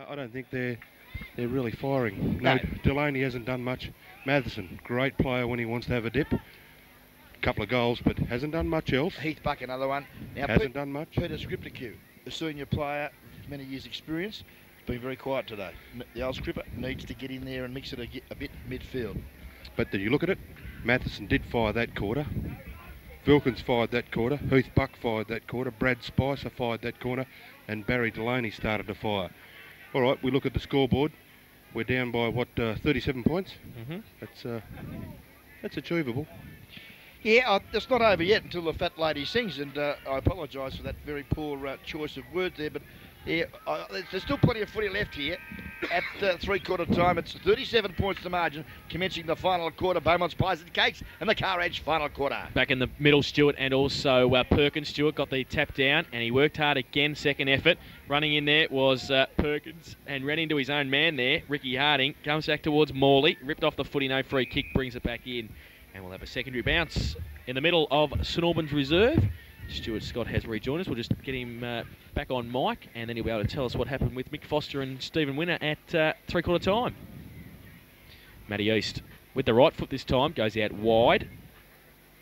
I don't think they're really firing. No. Delaney hasn't done much. Matheson, great player when he wants to have a dip. Couple of goals, but hasn't done much else. Heath Buck, another one. Now, Hasn't done much. Peter Skripnik, a senior player, many years' experience, has been very quiet today. The old Scripper needs to get in there and mix it a bit midfield. But did you look at it? Matheson did fire that quarter. Wilkins fired that quarter. Heath Buck fired that quarter. Brad Spicer fired that corner. And Barry Delaney started to fire. All right, we look at the scoreboard. We're down by, 37 points? Mm-hmm. That's achievable. Yeah, it's not over yet until the fat lady sings, and I apologise for that very poor choice of words there, but yeah, there's still plenty of footy left here. At three-quarter time, it's 37 points to margin, commencing the final quarter. Beaumont's Pies and Cakes and the Car Edge final quarter. Back in the middle, Stewart, and also Perkins. Stewart got the tap down, and he worked hard again, second effort. Running in there was Perkins, and ran into his own man there, Ricky Harding. Comes back towards Morley, ripped off the footy, no free kick, brings it back in. And we'll have a secondary bounce in the middle of St Albans Reserve. Stuart Scott has rejoined us. We'll just get him back on mic, and then he'll be able to tell us what happened with Mick Foster and Stephen Winner at three-quarter time. Matty East with the right foot this time, goes out wide.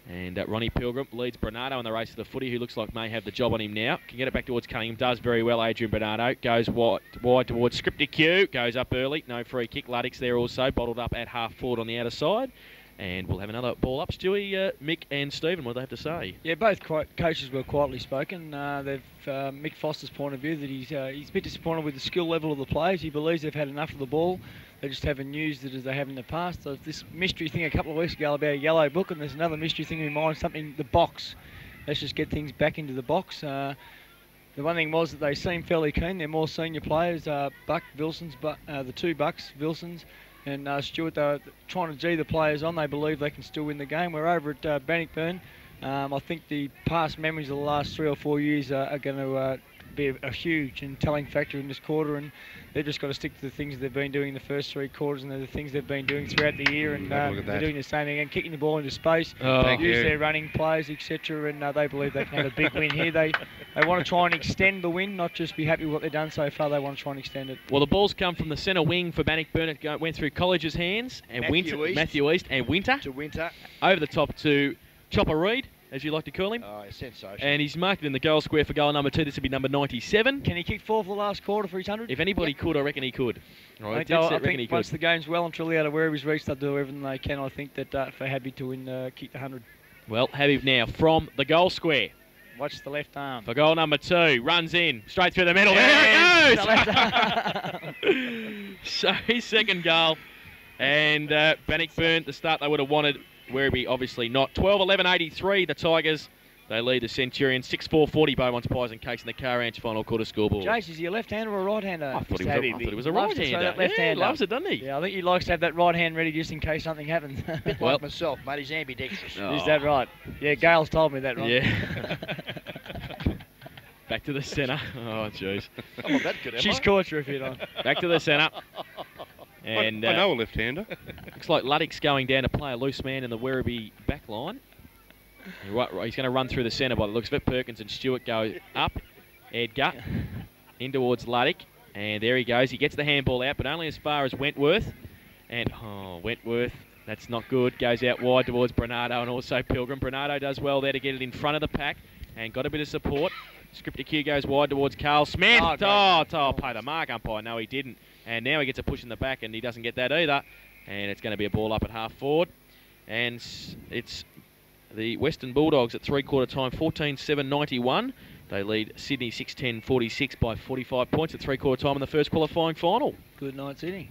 And Ronnie Pilgrim leads Bernardo in the race to the footy, who looks like may have the job on him now. Can get it back towards Cunningham, does very well, Adrian Bernardo. Goes wide towards Scripty Q, goes up early, no free kick. Luddick's there also, bottled up at half forward on the outer side. And we'll have another ball up. Stewie, Mick and Stephen, what do they have to say? Yeah, both coaches were quietly spoken. They've Mick Foster's point of view that he's a bit disappointed with the skill level of the players. He believes they've had enough of the ball. They just haven't used it as they have in the past. So this mystery thing a couple of weeks ago about a yellow book, and there's another mystery thing in mind, something, the box. Let's just get things back into the box. The one thing was that they seem fairly keen. They're more senior players, Buck, Wilson's, but the two Bucks, Wilson's, and Stewart, they're trying to G the players on. They believe they can still win the game. We're over at Bannockburn. I think the past memories of the last 3 or 4 years are going to be a huge and telling factor in this quarter, and they've just got to stick to the things they've been doing in the first 3 quarters, and they're the things they've been doing throughout the year, and they're doing the same thing and kicking the ball into space, use their running plays, etc. And they believe they can have a big win here. They want to try and extend the win, not just be happy with what they've done so far. They want to try and extend it. Well, the ball's come from the centre wing for Bannockburn. It went through College's hands, and Matthew East and Winter. To Winter. Over the top to Chopper Reed, as you like to call him. Oh, sensational. And he's marked it in the goal square for goal number 2. This would be number 97. Can he kick 4 for the last quarter for his 100? If anybody could, I reckon he could. Right, I think once the game's well and truly out of Werribee's reach, they'll do everything they can. I think that for Habib to win, kick the 100. Well, Habib now from the goal square. Watch the left arm. For goal number 2, runs in, straight through the middle. There it goes! The left arm. So his second goal. And Bannockburn, the start they would have wanted. Werribee obviously not. 12-11-83, the Tigers. They lead the Centurions. 6-4-40, Beaumont's Pies and Cakes in the Car Ranch final quarter scoreboard. Jace, is he a left-hander or a right-hander? I thought he was a right-hander. He loves it, doesn't he? Yeah, I think he likes to have that right hand ready just in case something happens. Like myself, mate, he's ambidextrous. Oh. Is that right? Yeah, Gail's told me that, right? Yeah. Back to the centre. Oh, jeez. I'm not that good, am She's I? caught you if you don't. Back to the centre. And I know a left-hander. Looks like Luddick's going down to play a loose man in the Werribee back line. Right, he's going to run through the centre by the looks of it. Perkins and Stewart go up. Edgar in towards Luddick. And there he goes. He gets the handball out, but only as far as Wentworth. And, Wentworth, that's not good. Goes out wide towards Bernardo and also Pilgrim. Bernardo does well there to get it in front of the pack and got a bit of support. Scripty Q goes wide towards Carl Smith. Pay the mark, umpire. No, he didn't. And now he gets a push in the back, and he doesn't get that either. And it's going to be a ball up at half forward. And it's the Western Bulldogs at three-quarter time, 14-7-91. They lead Sydney 6-10-46 by 45 points at three-quarter time in the first qualifying final. Good night, Sydney.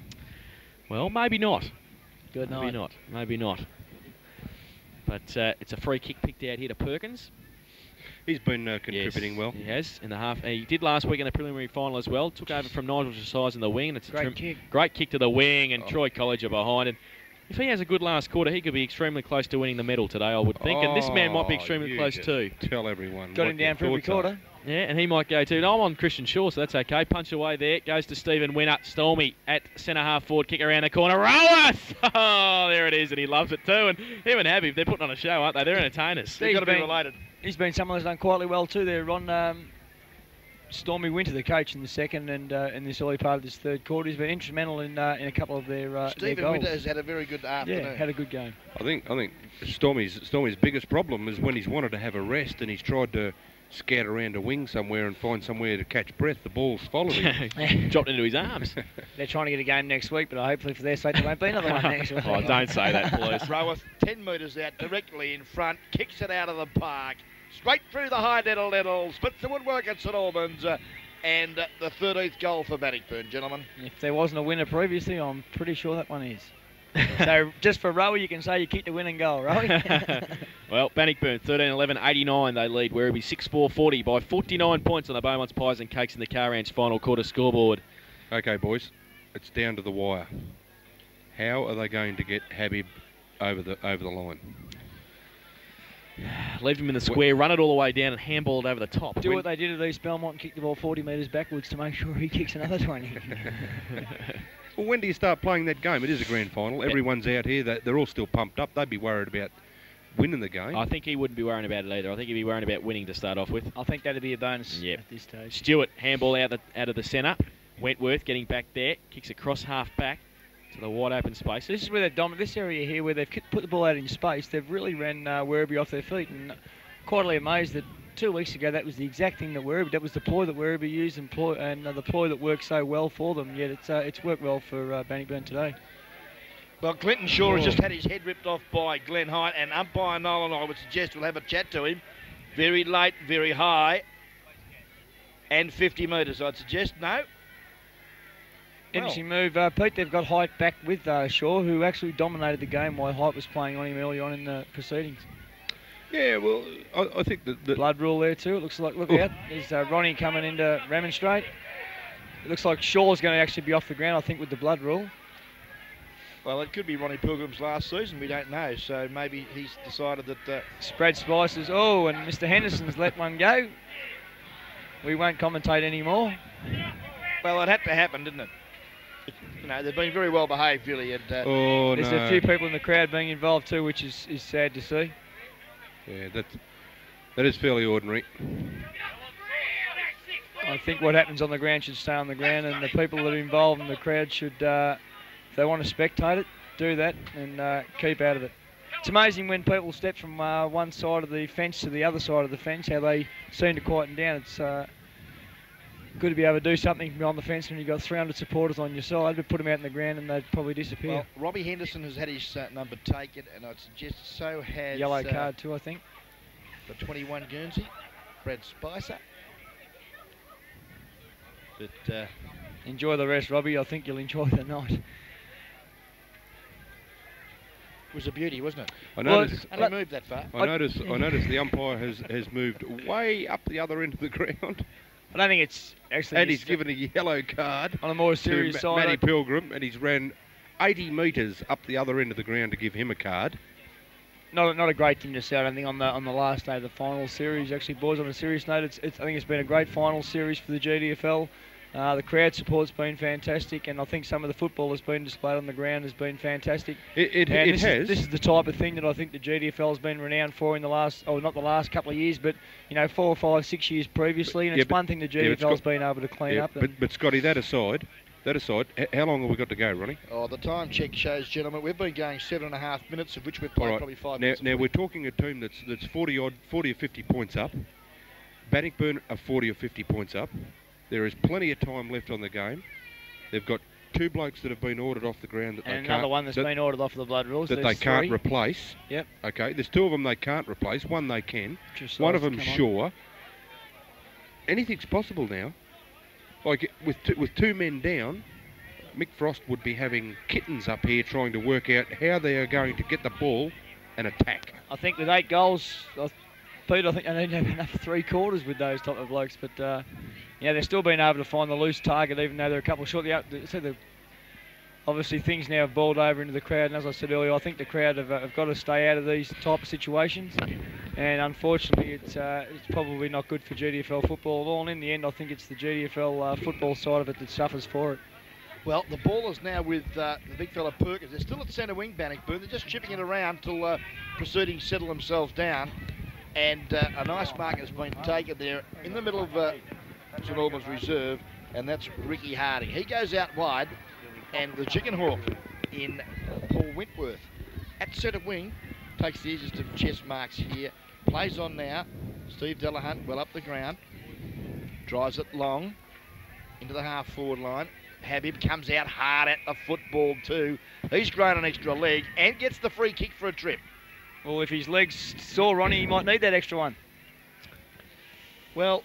Well, maybe not. Good night. Maybe not. But it's a free kick picked out here to Perkins. He's been contributing well. He has in the half. He did last week in the preliminary final as well. Took over from Nigel Size in the wing. And it's great kick to the wing, and Troy College are behind. And if he has a good last quarter, he could be extremely close to winning the medal today, I would think. And this man might be extremely close too. Tell everyone. Got him down for every quarter. Yeah, and he might go too. No, I'm on Christian Shaw, so that's okay. Punch away there. Goes to Stephen Winner. Stormy at centre half forward. Kick around the corner. Roworth! Oh, there it is, and he loves it too. And him and Habib, they're putting on a show, aren't they? They're entertainers. They've got to be related. He's been someone who's done quietly well too there, Ron. Stormy Winter, the coach, in the second and in this early part of this third quarter. He's been instrumental in a couple of their Stephen goals. Winter has had a very good afternoon. Yeah, had a good game. I think Stormy's biggest problem is when he's wanted to have a rest and he's tried to scout around a wing somewhere and find somewhere to catch breath. The ball's followed him. Dropped into his arms. They're trying to get a game next week, but hopefully for their sake there won't be another one next week. Oh, don't say that, please. Roweth 10 metres out, directly in front, kicks it out of the park, straight through the high nettle, splits the woodwork at St Albans, and the 13th goal for Bannockburn, gentlemen. If there wasn't a winner previously, I'm pretty sure that one is. So just for Rowie, you can say you kicked the winning goal, Rowie. Well, Bannockburn 13-11-89. They lead Werribee 6-4-40 by 49 points on the Beaumont's Pies and Cakes in the Car Ranch final quarter scoreboard. Okay, boys, it's down to the wire. How are they going to get Habib over the line? Leave him in the square, run it all the way down and handball it over the top. Do what they did at East Belmont and kick the ball 40 metres backwards to make sure he kicks another 20. Well, when do you start playing that game? It is a grand final. Everyone's out here. They're all still pumped up. They'd be worried about winning the game. I think he wouldn't be worrying about it either. I think he'd be worrying about winning to start off with. I think that'd be a bonus at this stage. Stewart, handball out of the centre. Wentworth getting back there, kicks across half back to the wide open space. This is where they're dominant. This area here where they've put the ball out in space, they've really ran Werribee off their feet, and quietly amazed that 2 weeks ago that was the exact thing that that was the ploy that Werribee used and the ploy that worked so well for them. Yet it's worked well for Bannockburn today. Well, Clinton Shaw has just had his head ripped off by Glenn Hyatt, and umpire Nolan, I would suggest, will have a chat to him. Very late, very high, and 50 metres, I'd suggest. No? Interesting move, Pete. They've got Hyatt back with Shaw, who actually dominated the game while Hyatt was playing on him early on in the proceedings. Yeah, well, I think that the blood rule there too. It looks like, look out, there's Ronnie coming in to remonstrate. It looks like Shaw's going to actually be off the ground, I think, with the blood rule. Well, it could be Ronnie Pilgrim's last season, we don't know, so maybe he's decided that... Spread Spices, and Mr. Henderson's let one go. We won't commentate anymore. Well, it had to happen, didn't it? You know, they've been very well behaved, really. And, there's a few people in the crowd being involved too, which is sad to see. Yeah, that is fairly ordinary. I think what happens on the ground should stay on the ground, and the people that are involved in the crowd should, if they want to spectate it, do that and keep out of it. It's amazing when people step from one side of the fence to the other side of the fence, how they seem to quieten down. It's good to be able to do something beyond the fence when you've got 300 supporters on your side, but put them out in the ground and they'd probably disappear. Well, Robbie Henderson has had his number taken, and I'd suggest so has... Yellow card too, I think. The 21 Guernsey, Brad Spicer. But enjoy the rest, Robbie. I think you'll enjoy the night. It was a beauty, wasn't it? I noticed. And they moved that far. I noticed the umpire has moved way up the other end of the ground. I don't think it's actually... And he's given a yellow card on a more serious side. Matty Pilgrim, and he's ran 80 metres up the other end of the ground to give him a card. Not a great thing to say, I don't think, on the last day of the final series. Actually, boys, on a serious note, I think it's been a great final series for the GDFL. The crowd support's been fantastic, and I think some of the football that's been displayed on the ground has been fantastic. It has. This is the type of thing that I think the GDFL has been renowned for in the last, not the last couple of years, but 4 or 5, 6 years previously. And it's one thing the GDFL's been able to clean up. But Scotty, that aside, how long have we got to go, Ronnie? Oh, the time check shows, gentlemen, we've been going 7.5 minutes, of which we've played probably 5 minutes. Now we're talking a team that's 40 or 50 points up. Bannockburn are 40 or 50 points up. There is plenty of time left on the game. They've got 2 blokes that have been ordered off the ground that and another one that's been ordered off the blood rules. That they can't replace. Yep. Okay, there's 2 of them they can't replace. One they can. One of them's sure. Anything's possible now. Like with 2 men down, Mick Frost would be having kittens up here trying to work out how they are going to get the ball and attack. I think with 8 goals, Pete, I think they need to have enough for 3 quarters with those type of blokes, but they're still being able to find the loose target, even though they're a couple short. Obviously, things now have boiled over into the crowd, and as I said earlier, I think the crowd have got to stay out of these type of situations. And unfortunately, it's probably not good for GDFL football at all. And in the end, I think it's the GDFL football side of it that suffers for it. Well, the ball is now with the big fella Perkins. They're still at centre wing, Bannockburn. They're just chipping it around till proceedings settle themselves down. And a nice mark has been taken there in the middle of St Albans reserve, and that's Ricky Harding. He goes out wide, and the Chicken Hawk in Paul Wentworth. At centre wing, takes the easiest of chest marks here. Plays on now. Steve Delahunt well up the ground. Drives it long into the half-forward line. Habib comes out hard at the football too. He's grown an extra leg and gets the free kick for a trip. Well, if his leg's sore, Ronnie, he might need that extra one. Well,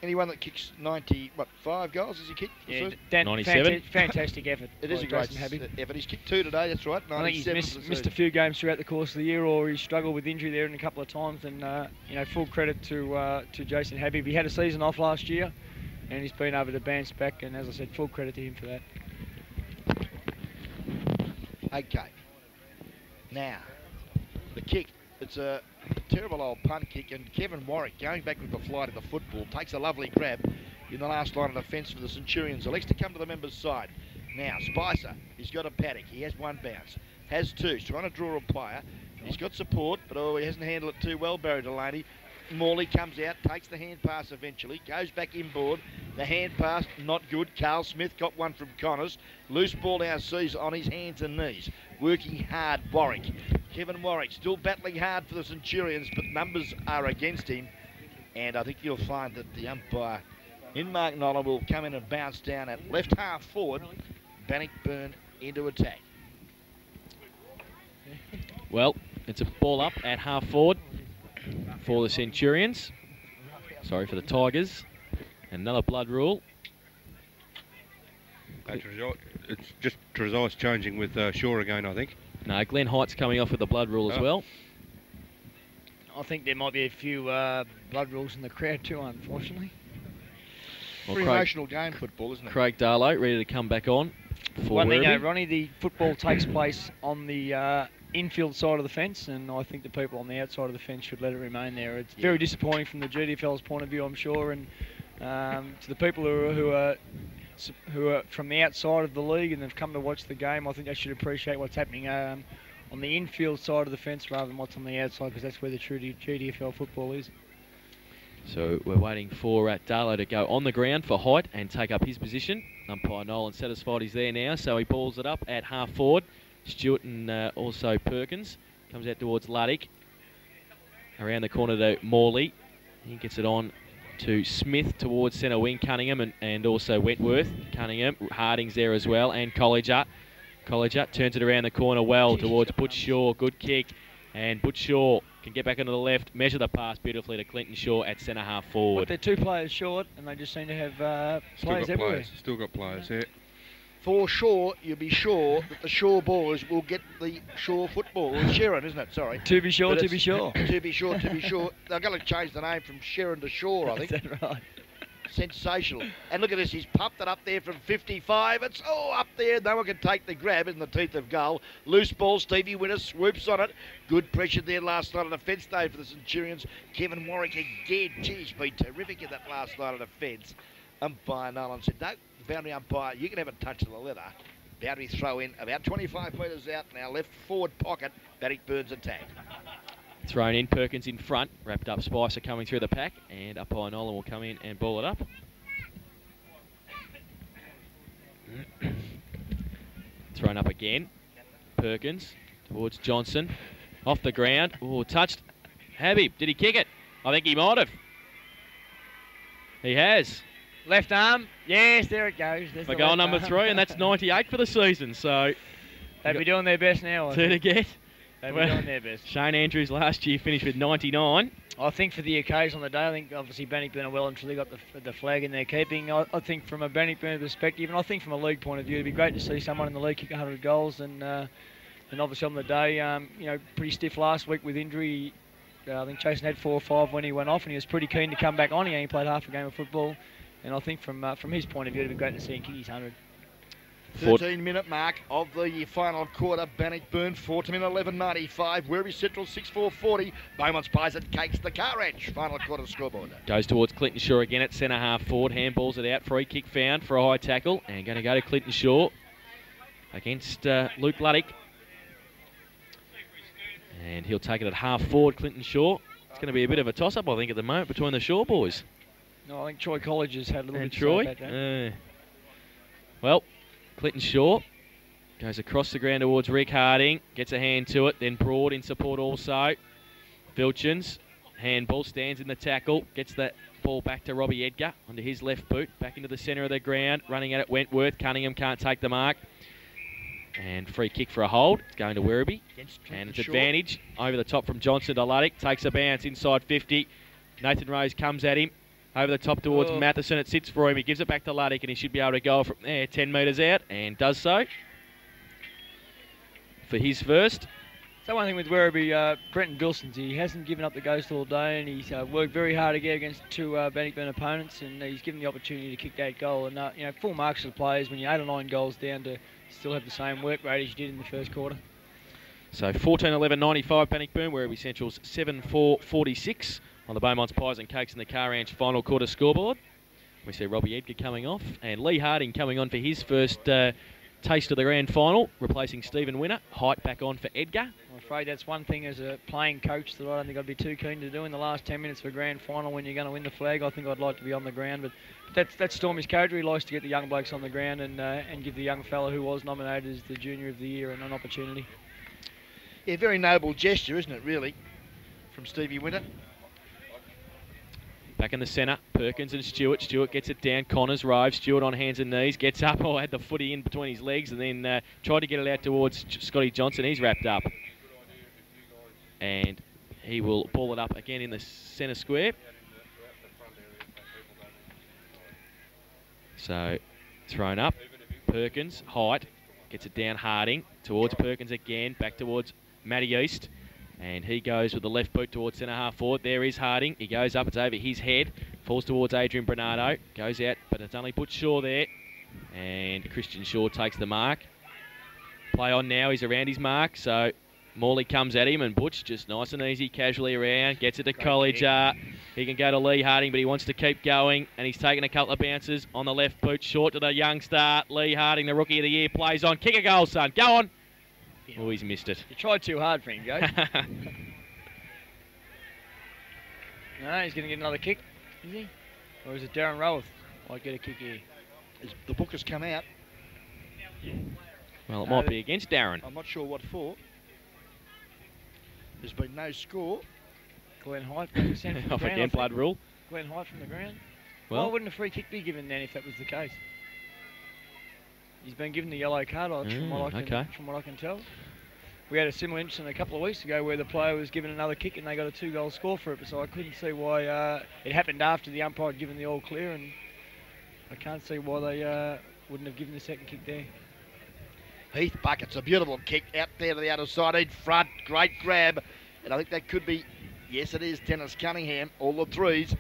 anyone that kicks 5 goals has he kicked? Yeah, 97. Fantastic effort. It is a great effort. He's kicked 2 today, that's right. I think he's missed a few games throughout the course of the year, or he's struggled with injury there in a couple of times. And full credit to Jason Habib. He had a season off last year, and he's been able to bounce back. And as I said, full credit to him for that. Okay. Now, the kick. It's a terrible old punt kick, and Kevin Warwick, going back with the flight of the football, takes a lovely grab in the last line of defence for the Centurions. Elects to come to the members' side. Now, Spicer, he's got a paddock. He has 1 bounce. Has 2. He's trying to draw a player. He's got support, but he hasn't handled it too well, Barry Delaney. Morley comes out, takes the hand pass eventually, goes back inboard. The hand pass, not good. Carl Smith got one from Connors. Loose ball now sees on his hands and knees. Working hard, Warwick. Kevin Warwick still battling hard for the Centurions, but numbers are against him. And I think you'll find that the umpire in Mark Nolan will come in and bounce down at left half forward. Bannockburn into attack. Well, it's a ball up at half forward for the Centurions. Sorry, for the Tigers. Another blood rule. It's just Trezise changing with Shaw again, I think. No, Glenn Height's coming off with the blood rule as well. I think there might be a few blood rules in the crowd too, unfortunately. Well, Pretty emotional game, football, isn't it? Craig Darlow ready to come back on for One thing, Werribee. Ronnie, the football takes place on the infield side of the fence, and I think the people on the outside of the fence should let it remain there. It's very disappointing from the GDFL's point of view, I'm sure, and to the people who are from the outside of the league and have come to watch the game, I think they should appreciate what's happening on the infield side of the fence rather than what's on the outside, because that's where the true GDFL football is. So we're waiting for Darlow to go on the ground for Height and take up his position. Umpire Nolan satisfied he's there now, so he balls it up at half forward. Stewart and also Perkins comes out towards Luddick. Around the corner to Morley. He gets it on to Smith towards centre wing, Cunningham and also Wentworth. Cunningham, Harding's there as well, and Colliger. Colliger turns it around the corner well towards Butch Shaw. Good kick, and Butch Shaw can get back onto the left, measure the pass beautifully to Clinton Shaw at centre half forward. But they're 2 players short, and they just seem to have players everywhere. Still got players, yeah. For sure, you'll be sure that the Shaw boys will get the Shaw football. Or Sharon, isn't it? Sorry. To be sure, to be sure. To be sure, to be sure. They're going to change the name from Sharon to Shaw, I think. Is that right? Sensational. And look at this, he's pumped it up there from 55. It's up there. No one can take the grab in the teeth of goal. Loose ball, Stevie Winner swoops on it. Good pressure there last night on defence day for the Centurions. Kevin Warwick again. Gee, he's been terrific in that last night of defence. Umpire Nolan said, no, boundary umpire, you can have a touch of the leather. Boundary throw in about 25 metres out now. Left forward pocket. Bannockburn's attack. Thrown in, Perkins in front, wrapped up Spicer coming through the pack, and umpire Nolan will come in and ball it up. Thrown up again, Perkins towards Johnson, off the ground, touched Habib, did he kick it? I think he might have. He has. Left arm, yes, there it goes. There's For the goal left number arm. 3, and that's 98 for the season, so... They'll be doing their best now, I 2 to think. get. They'll be doing their best. Shane Andrews last year finished with 99. I think for the occasion on the day, I think obviously Bannockburn are well and truly got the flag in their keeping. I think from a Bannockburn perspective, and I think from a league point of view, it'd be great to see someone in the league kick 100 goals. And obviously on the day, pretty stiff last week with injury. I think Jason had 4 or 5 when he went off, and he was pretty keen to come back on. He only played half a game of football, and I think from his point of view, it'd be great to see him kick his 100. 13-minute mark of the final quarter. Bannockburn 4:11.95. Werribee Central 6:4.40. Beaumont's Pies and Cakes the car wrench. Final quarter scoreboard. Goes towards Clinton Shaw again at centre half forward. Handballs it out. Free kick found for a high tackle. And going to go to Clinton Shaw against Luke Luddick. And he'll take it at half forward, Clinton Shaw. It's going to be a bit of a toss-up, I think, at the moment between the Shaw boys. No, I think Troy College has had a little And bit Troy. to say about that. Well, Clinton Shaw goes across the ground towards Rick Harding, gets a hand to it, then Broad in support also. Vilchins, handball, stands in the tackle, gets that ball back to Robbie Edgar under his left boot, back into the centre of the ground, running at it Wentworth. Cunningham can't take the mark. And free kick for a hold. It's going to Werribee. And it's advantage over the top from Johnson to Luddick. Takes a bounce inside 50. Nathan Rose comes at him. Over the top towards Matheson. It sits for him. He gives it back to Luddick and he should be able to go from there 10 metres out and does so. For his first. So one thing with Werribee, Brenton Vilsons, he hasn't given up the ghost all day, and he's worked very hard again against two Bannockburn opponents, and he's given the opportunity to kick that goal. And full marks to the players when you're 8 or 9 goals down to still have the same work rate as you did in the first quarter. So 14-11-95 Bannockburn, Werribee Central's 7-4-46 on the Beaumont's Pies and Cakes in the Car Ranch final quarter scoreboard. We see Robbie Edgar coming off, and Lee Harding coming on for his first taste of the grand final, replacing Stephen Winner. Height back on for Edgar. I'm afraid that's one thing as a playing coach that I don't think I'd be too keen to do in the last 10 minutes of a grand final when you're going to win the flag. I think I'd like to be on the ground, but that's Stormy's character. He likes to get the young blokes on the ground and give the young fella who was nominated as the Junior of the Year an opportunity. Yeah, very noble gesture, isn't it, really, from Stevie Winter? Back in the centre, Perkins and Stewart. Stewart gets it down. Connors, Rove. Stewart on hands and knees. Gets up. Had the footy in between his legs and then tried to get it out towards Scotty Johnson. He's wrapped up. And he will ball it up again in the centre square. So, thrown up. Perkins, height. Gets it down Harding. Towards Perkins again. Back towards Matty East. And he goes with the left boot towards centre half forward. There is Harding. He goes up. It's over his head. Falls towards Adrian Bernardo. Goes out, but it's only put Shaw there. And Christian Shaw takes the mark. Play on now. He's around his mark. So Morley comes at him and Butch just nice and easy, casually around. Gets it to College. He can go to Lee Harding, but he wants to keep going. And he's taking a couple of bounces on the left boot. Short to the young star. Lee Harding, the Rookie of the Year, plays on. Kick a goal, son. Go on. Oh, he's missed it. You tried too hard for him, Joe. No, he's going to get another kick, is he? Or is it Darren Roweth? Might get a kick here. The book has come out. Well, it might be against Darren. I'm not sure what for. There's been no score. Glenn Hyde from the centre. Off again, blood rule. Glenn Hyde from the ground. Well, why wouldn't a free kick be given then if that was the case? He's been given the yellow card, from what I can tell. We had a similar incident a couple of weeks ago where the player was given another kick and they got a 2-goal score for it. So I couldn't see why it happened after the umpire had given the all clear, and I can't see why they wouldn't have given the second kick there. Heath Bucket's a beautiful kick out there to the outer side, in front, great grab, and I think that could be, yes it is, Dennis Cunningham, all the threes.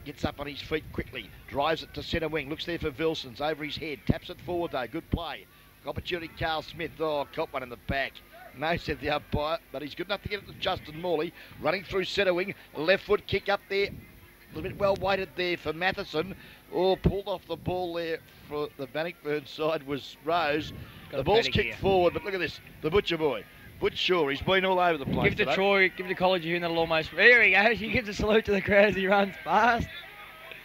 Gets up on his feet quickly, drives it to centre wing, looks there for Vilsons, over his head, taps it forward though, good play. Opportunity, Carl Smith, caught one in the back. No, said the umpire, but he's good enough to get it to Justin Morley, running through centre wing, left foot kick up there, a little bit well weighted there for Matheson. Pulled off the ball there for the Bannockburn side was Rose. The ball's kicked forward, but look at this, the Butcher boy. Butch Shaw, he's been all over the place. Give it to Troy, give it to College here, and that'll almost. There he goes. He gives a salute to the crowd as he runs past.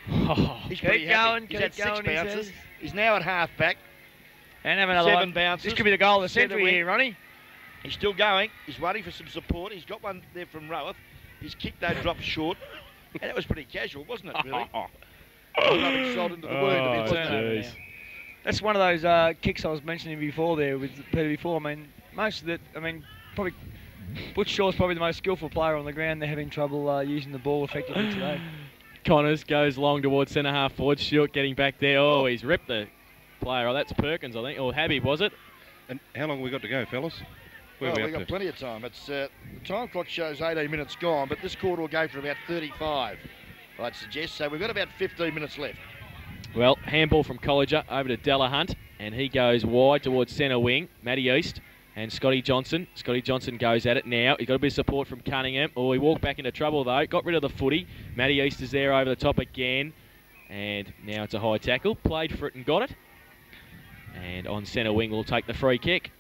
He's pretty happy. He's had 6 bounces. He's now at half back. And have another 7 bounces. This could be the goal of the century here, Ronnie. He's still going. He's waiting for some support. He's got one there from Roweth. His kick though dropped short. And it was pretty casual, wasn't it, really? Rubbing salt into the wound, wasn't it? That's one of those kicks I was mentioning before there with Peter before. I mean, most of it, probably Butch Shaw's probably the most skillful player on the ground. They're having trouble using the ball effectively today. Connors goes long towards centre half forward. Stewart getting back there. Oh, he's ripped the player. Oh, that's Perkins, I think. Or Habib, was it? And how long have we got to go, fellas? Well, we've got plenty of time. It's the time clock shows 18 minutes gone, but this quarter will go for about 35, I'd suggest. So we've got about 15 minutes left. Well, handball from Colliger over to Delahunt, and he goes wide towards centre wing. Matty East and Scotty Johnson. Scotty Johnson goes at it now. He's got a bit of support from Cunningham. Oh, he walked back into trouble, though. Got rid of the footy. Matty East is there over the top again. And now it's a high tackle. Played for it and got it. And on centre wing will take the free kick.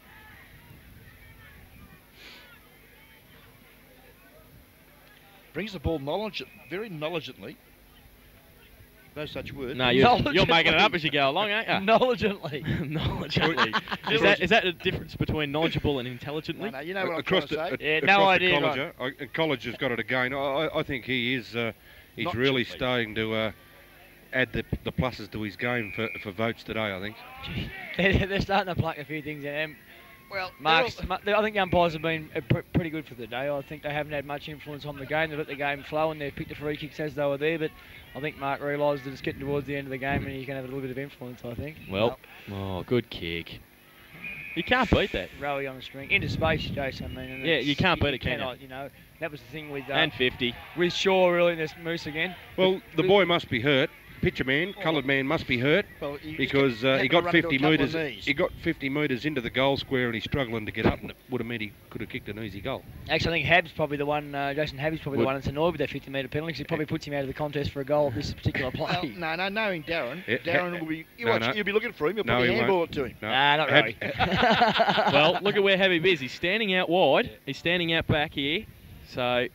Brings the ball very negligently. no such word. No, you're making it up as you go along, aren't you? Knowledgeably. Knowledgeably. is that the difference between knowledgeable and intelligently? No, you know what I'm across trying to say? Yeah, across no the idea, College, College has got it again. I think he is. He's Not really cheaply. starting to add the pluses to his game for votes today, I think. They're starting to pluck a few things in. Well, I think the umpires have been pretty good for the day. I think they haven't had much influence on the game. They've let the game flow and they've picked the free kicks as they were there. But I think Mark realised that it's getting towards the end of the game and he can have a little bit of influence, I think. Well, oh, good kick. You can't beat that. Rowie on the string. Into space, Jason. I mean, Yeah, you can't beat it, can you? cannot, you know. That was the thing with... And 50. with Shaw really in this Moose again. Well, the boy must be hurt. Pitcher man, coloured man, must be hurt because he got 50 metres. He got 50 metres into the goal square and he's struggling to get up, and it would have meant he could have kicked an easy goal. Actually, I think Hab's probably the one. Jason Hab's probably the one that's annoyed with that 50-metre penalty because he probably puts him out of the contest for a goal at this particular play. Well, no, knowing Darren, Yeah, Darren will be. no. You'll be looking for him. You'll No, probably he handball won't. it to him. No. Nah, not really. Well, look at where Habib is. He's standing out wide. He's standing out back here. So...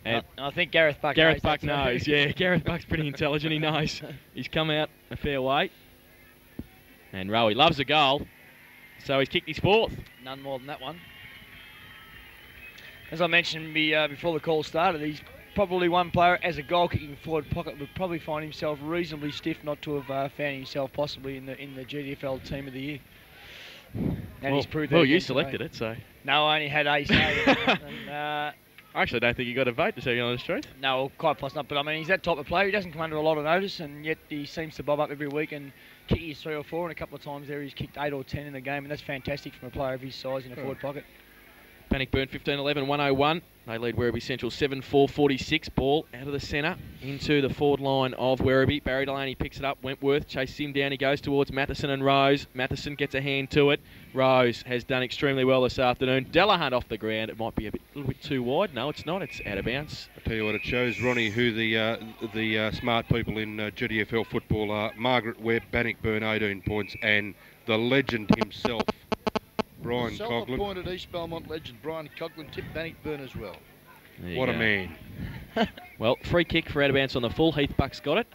I think Gareth Buck knows. Yeah, Gareth Buck's pretty intelligent. He knows. He's come out a fair way. And Rowie loves a goal. So he's kicked his fourth. None more than that one. As I mentioned before the call started, he's probably one player as a goal-kicking forward pocket would probably find himself reasonably stiff not to have found himself possibly in the GDFL Team of the Year. And he's proved that. Well, you again selected today. it, so... No, I only had a say. I actually don't think he got a vote, to tell you the honest truth. No, quite possibly not. But I mean, he's that type of player. He doesn't come under a lot of notice, and yet he seems to bob up every week and kick his 3 or 4. And a couple of times there, he's kicked 8 or 10 in the game, and that's fantastic from a player of his size in a forward pocket. Bannockburn 15-11, 101. They lead Werribee Central 7-4-46. Ball out of the centre into the forward line of Werribee. Barry Delaney picks it up. Wentworth chases him down. He goes towards Matheson and Rose. Matheson gets a hand to it. Rose has done extremely well this afternoon. Delahunt off the ground. It might be a little bit too wide. No, it's not. It's out of bounds. I tell you what, it shows, Ronnie, who the smart people in GDFL football are. Margaret Webb, Bannockburn, 18 points, and the legend himself, Brian Coughlin. Self-appointed East Belmont legend Brian Coughlin tipped Bannockburn as well. What a man. Well, free kick for out of bounds on the full. Heath Buck's got it.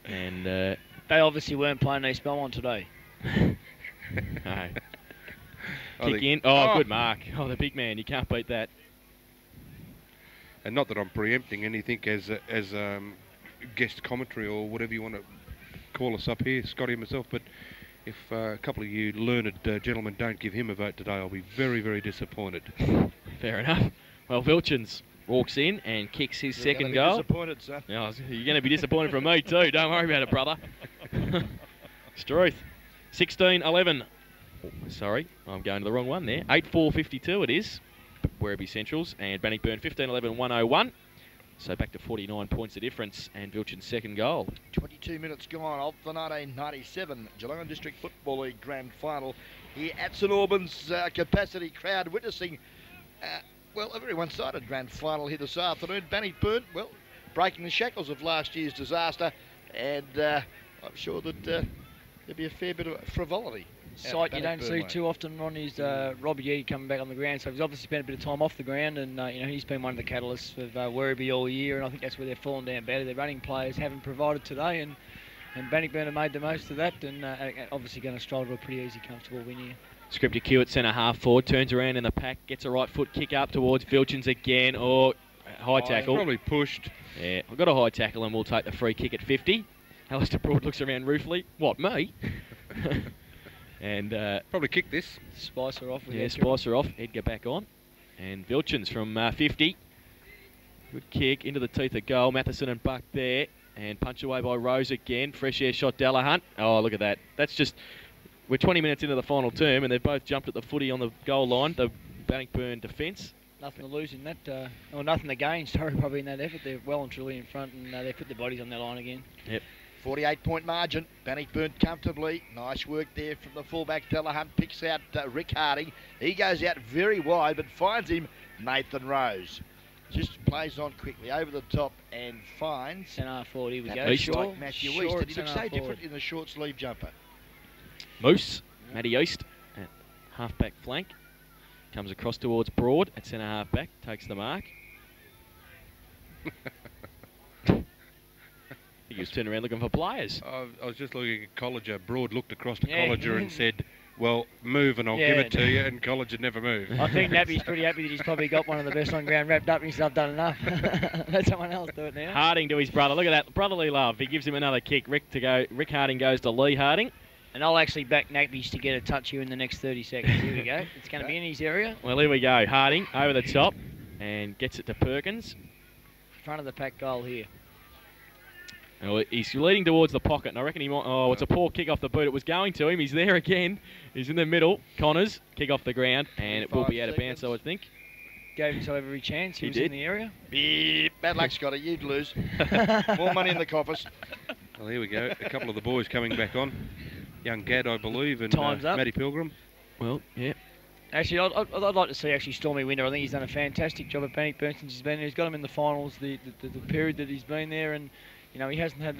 And They obviously weren't playing East Belmont today. no. Kick in. Oh, good mark. Oh, the big man. You can't beat that. And not that I'm preempting anything as guest commentary or whatever you want to call us up here, Scotty and myself, but if a couple of you learned gentlemen don't give him a vote today, I'll be very, very disappointed. Fair enough. Well, Vilchins walks in and kicks his second goal. Disappointed, son. Yeah, you're going to be disappointed from me too. Don't worry about it, brother. Struth. 16-11. Oh, sorry, I'm going to the wrong one there. 8-4-52 it is. Werribee Centrals and Bannockburn 15-11, 101. So back to 49 points the difference, and Vilchin's second goal. 22 minutes gone of the 1997 Geelong District Football League Grand Final here at St Albans. Capacity crowd witnessing, well, a very one-sided Grand Final here this afternoon. Bannockburn, well, breaking the shackles of last year's disaster, and I'm sure that there'll be a fair bit of frivolity. Sight you don't see too often on is Robbie Yee coming back on the ground, so he's obviously spent a bit of time off the ground, and you know, he's been one of the catalysts of Werribee all year, and I think that's where they've fallen down badly. Their running players haven't provided today, and Bannockburn have made the most of that, and obviously going to stroll to a pretty easy, comfortable win here. Scripty Q at centre half forward, turns around in the pack, gets a right foot kick up towards Vilchins again, or high tackle. Probably pushed. Yeah, I've got a high tackle, and we'll take the free kick at 50. Alistair Broad looks around ruefully. What, me? And probably kicked this. Spicer off. Yeah, Spicer off. Edgar back on. And Vilchins from 50. Good kick into the teeth of goal. Matheson and Buck there. And punch away by Rose again. Fresh air shot Delahunt. Oh, look at that. That's just... We're 20 minutes into the final term, and they've both jumped at the footy on the goal line. The Bannockburn defence. Nothing to lose in that, or nothing to gain, sorry, probably in that effort. They're well and truly in front, and they put their bodies on their line again. Yep. 48-point margin. Bannockburn comfortably. Nice work there from the fullback. Delahunt picks out Rick Harding. He goes out very wide, but finds him Nathan Rose. Just plays on quickly over the top and finds... Centre forward, here we go. East. Like Matthew East. Did he look so forward. different in the short sleeve jumper? Moose, Matty East at half-back flank. Comes across towards Broad at centre half-back. Takes the mark. He was turning around looking for players. I was just looking at Colliger. Broad looked across to Yeah. Colliger and said, well, move and I'll give it to you, and Colliger never moved. I think Nappy's pretty happy that he's probably got one of the best on ground wrapped up and he said, I've done enough. Let someone else do it now. Harding to his brother. Look at that brotherly love. He gives him another kick. Rick Harding goes to Lee Harding. And I'll actually back Nappy's to get a touch here in the next 30 seconds. Here we go. It's going to be in his area. Well, here we go. Harding over the top and gets it to Perkins. Front of the pack goal here. Well, he's leading towards the pocket, and I reckon he might... Oh, it's a poor kick off the boot. It was going to him. He's there again. He's in the middle. Connors, kick off the ground, and it will be out of bounds, I would think. Gave himself every chance. He was did. in the area. Beep. Bad luck, Scotty. You'd lose. More money in the coffers. Well, here we go. A couple of the boys coming back on. Young Gad, I believe, and Time's up. Matty Pilgrim. Well, yeah. Actually, I'd like to see actually Stormy Winter. I think he's done a fantastic job at Bannockburn since he's been there. He's got him in the finals the period that he's been there, and you know he hasn't had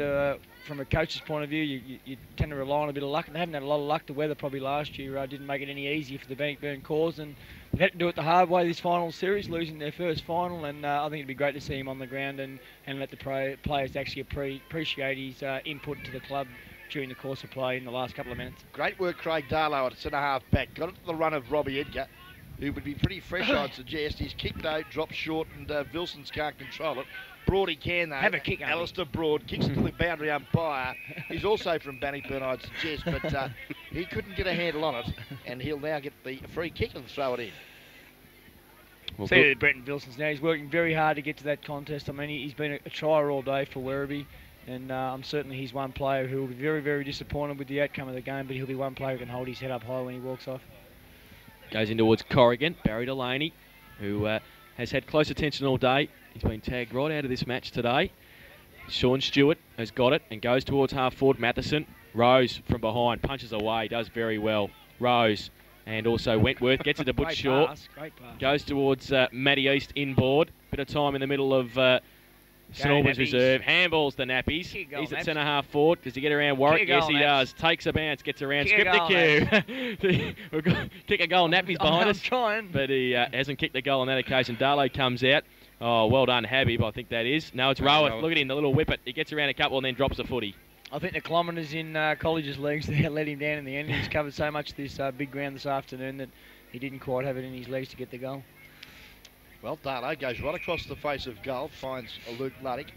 from a coach's point of view. You tend to rely on a bit of luck, and they haven't had a lot of luck. The weather probably last year didn't make it any easier for the Bannockburn cause, and they've had to do it the hard way this final series, losing their first final. And I think it'd be great to see him on the ground and let the players actually appreciate his input to the club during the course of play in the last couple of minutes. Great work, Craig Darlow at centre-half back. Got it to the run of Robbie Edgar, who would be pretty fresh, I'd suggest. He's kicked out, dropped short, and Wilsons can't control it. Broad he can, though. Have a kick, Alistair Broad kicks it to the boundary umpire. He's also from Bannockburn, I'd suggest, but he couldn't get a handle on it, and he'll now get the free kick and throw it in. Well, See Brenton Wilsons now. He's working very hard to get to that contest. I mean, he's been a trier all day for Werribee. And I'm certainly he's one player who will be very, very disappointed with the outcome of the game, but he'll be one player who can hold his head up high when he walks off. Goes in towards Corrigan. Barry Delaney, who has had close attention all day. He's been tagged right out of this match today. Sean Stewart has got it and goes towards half forward. Matheson. Rose from behind. Punches away. Does very well. Rose. And also Wentworth gets it to Butch Shaw. Great pass. Goes towards Matty East inboard. Bit of time in the middle of... St Albans reserve, handballs the Nappies. He's at centre half forward. Does he get around Warwick? Yes, he does. Takes a bounce, gets around. Script the cue. We've got kick a goal. Nappies behind us. Trying. But he hasn't kicked the goal on that occasion. Darlow comes out. Oh, well done, Habib. I think that is. No, it's Roweth. Look at him, the little whippet. He gets around a couple and then drops a footy. I think the kilometres in College's legs there let him down in the end. He's covered so much this big ground this afternoon that he didn't quite have it in his legs to get the goal. Well, Darlow goes right across the face of goal, finds Luke Luddick,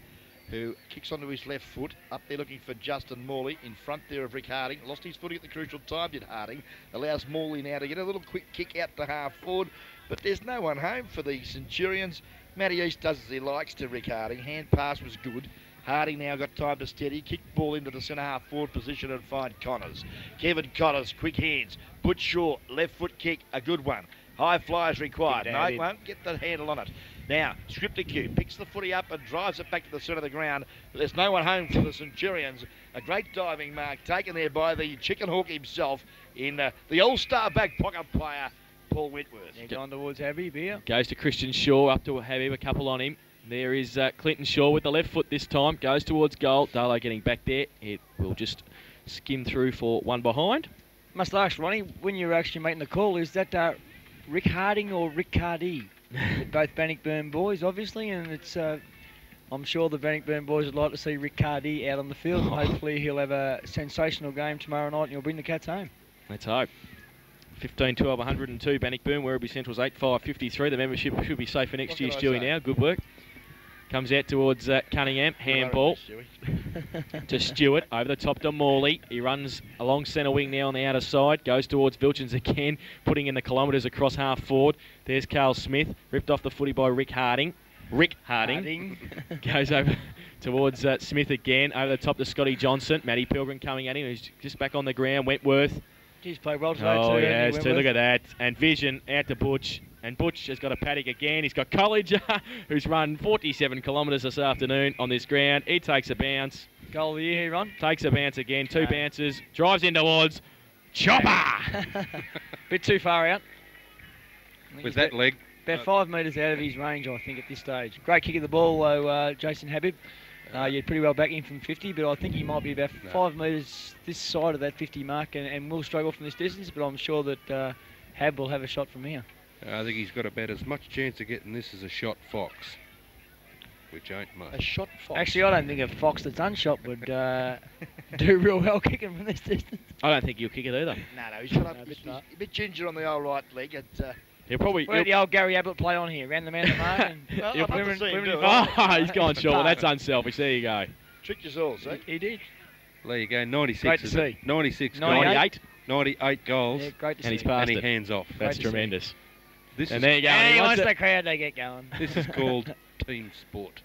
who kicks onto his left foot, up there looking for Justin Morley, in front there of Rick Harding. Lost his footing at the crucial time, did Harding. Allows Morley now to get a little quick kick out to half forward, but there's no one home for the Centurions. Matty East does as he likes to Rick Harding. Hand pass was good. Harding now got time to steady, kick ball into the centre half forward position and find Connors. Kevin Connors, quick hands. Butch Shaw, left foot kick, a good one. High flyers required. No, won't get the handle on it. Now, Scripticue picks the footy up and drives it back to the centre of the ground. But there's no one home for the Centurions. A great diving mark taken there by the Chicken Hawk himself in the all-star back pocket player, Paul Wentworth. Yeah, going towards Habib here. Goes to Christian Shaw, up to Habib, a couple on him. There is Clinton Shaw with the left foot this time. Goes towards goal. Darlow getting back there. It will just skim through for one behind. Must ask, Ronnie, when you're actually making the call, is that Rick Harding or Rick Cardi? Both Bannockburn boys, obviously, and it's. I'm sure the Bannockburn boys would like to see Rick Cardi out on the field, and hopefully he'll have a sensational game tomorrow night and he'll bring the Cats home. Let's hope. 15-12, 102 Bannockburn, Werribee Central's 8-5-53. The membership should be safe for next year, Stewie, now. Good work. Comes out towards Cunningham. Handball to Stewart. Over the top to Morley. He runs along centre wing now on the outer side. Goes towards Vilchins again, putting in the kilometres across half forward. There's Carl Smith. Ripped off the footy by Rick Harding. Goes over towards Smith again. Over the top to Scotty Johnson. Matty Pilgrim coming at him. He's just back on the ground. Wentworth. He's played well today too. Oh, he has too. Look at that. And Vision out to Butch. And Butch has got a paddock again. He's got Colliger, who's run 47 kilometres this afternoon on this ground. He takes a bounce. Goal of the year here, Ron. Takes a bounce again. Two bounces. Drives in towards Chopper. Bit too far out. With that leg. About 5 metres out of his range, I think, at this stage. Great kick of the ball, though, Jason Habib. You'd pretty well back him from 50, but I think he might be about 5 metres this side of that 50 mark and will struggle from this distance, but I'm sure that Hab will have a shot from here. I think he's got about as much chance of getting this as a shot Fox. which ain't much. A shot fox. Actually, I don't think a fox that's unshot would do real well kicking from this distance. I don't think he'll kick it either. No, he's shot up. No, He's but a bit ginger on the old right leg. He'll probably... Where did the old Gary Ablett play on here? Ran the man at mark and Well, He'll I'd love to see him do it. Oh, he's gone short. That's unselfish. There you go. Tricked us all, see? he did. There you go, 96. Great to is it? see. 96 98. 98 goals. Yeah, great to And see. he's passed And he it. hands off. That's Great to see. tremendous. This And is, there you go. And He he wants wants it. the crowd to get going. this is called team sport.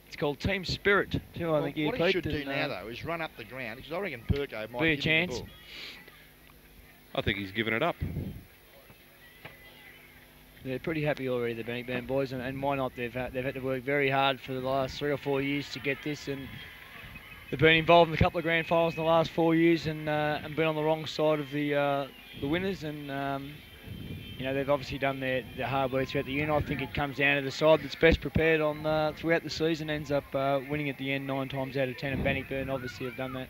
It's called team spirit, too, I Well, think. what he should do now, though, is run up the ground. Because I reckon Perko might Be a give him the chance. ball. I think he's given it up. They're pretty happy already, the Bannockburn boys, and why not? They've had to work very hard for the last 3 or 4 years to get this, and they've been involved in a couple of grand finals in the last 4 years, and been on the wrong side of the winners, and you know, they've obviously done their hard work throughout the year. And I think it comes down to the side that's best prepared on throughout the season ends up winning at the end 9 times out of 10, and Bannockburn obviously have done that.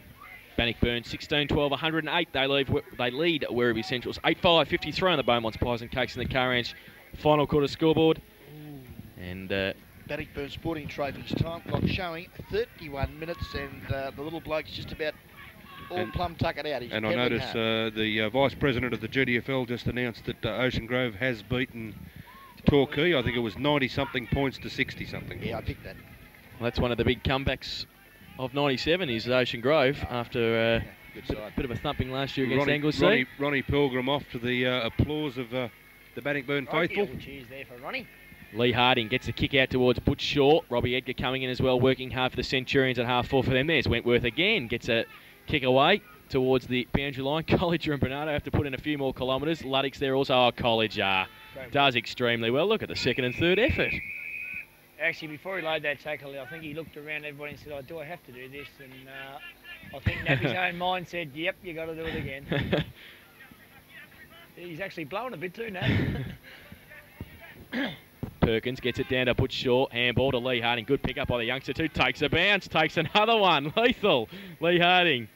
Bannockburn 16-12, 108. They lead Werribee Centrals 8-5, 53 on the Beaumont's Pies and Cakes in the Car Ranch final quarter scoreboard. And Bannockburn Sporting Trophies time clock showing 31 minutes, and the little bloke's just about all plumb tuckered out. He's And I pedaling notice hard. the Vice President of the GDFL just announced that Ocean Grove has beaten Torquay. I think it was 90-something points to 60-something. Yeah, I picked that. well, that's one of the big comebacks of 97 is Ocean Grove after Good a side. bit of a thumping last year against Anglesey. Ronnie Pilgrim off to the applause of the Bannockburn faithful. Cheers there for Ronnie. Lee Harding gets the kick out towards Butch Shaw. Robbie Edgar coming in as well, working hard for the Centurions at half forward for them. There's Wentworth again, gets a kick away towards the boundary line. Colliger and Bernardo have to put in a few more kilometres. Luddick's there also. Oh, Colliger does extremely well. Look at the second and third effort. Actually, before he laid that tackle, I think he looked around everybody and said, "Oh, do I have to do this?" And I think that his own mind said, "Yep, you got to do it again." He's actually blowing a bit too now. Perkins gets it down to Butch Shaw. Handball to Lee Harding. Good pick up by the youngster too. Takes a bounce. Takes another one. Lethal. Lee Harding.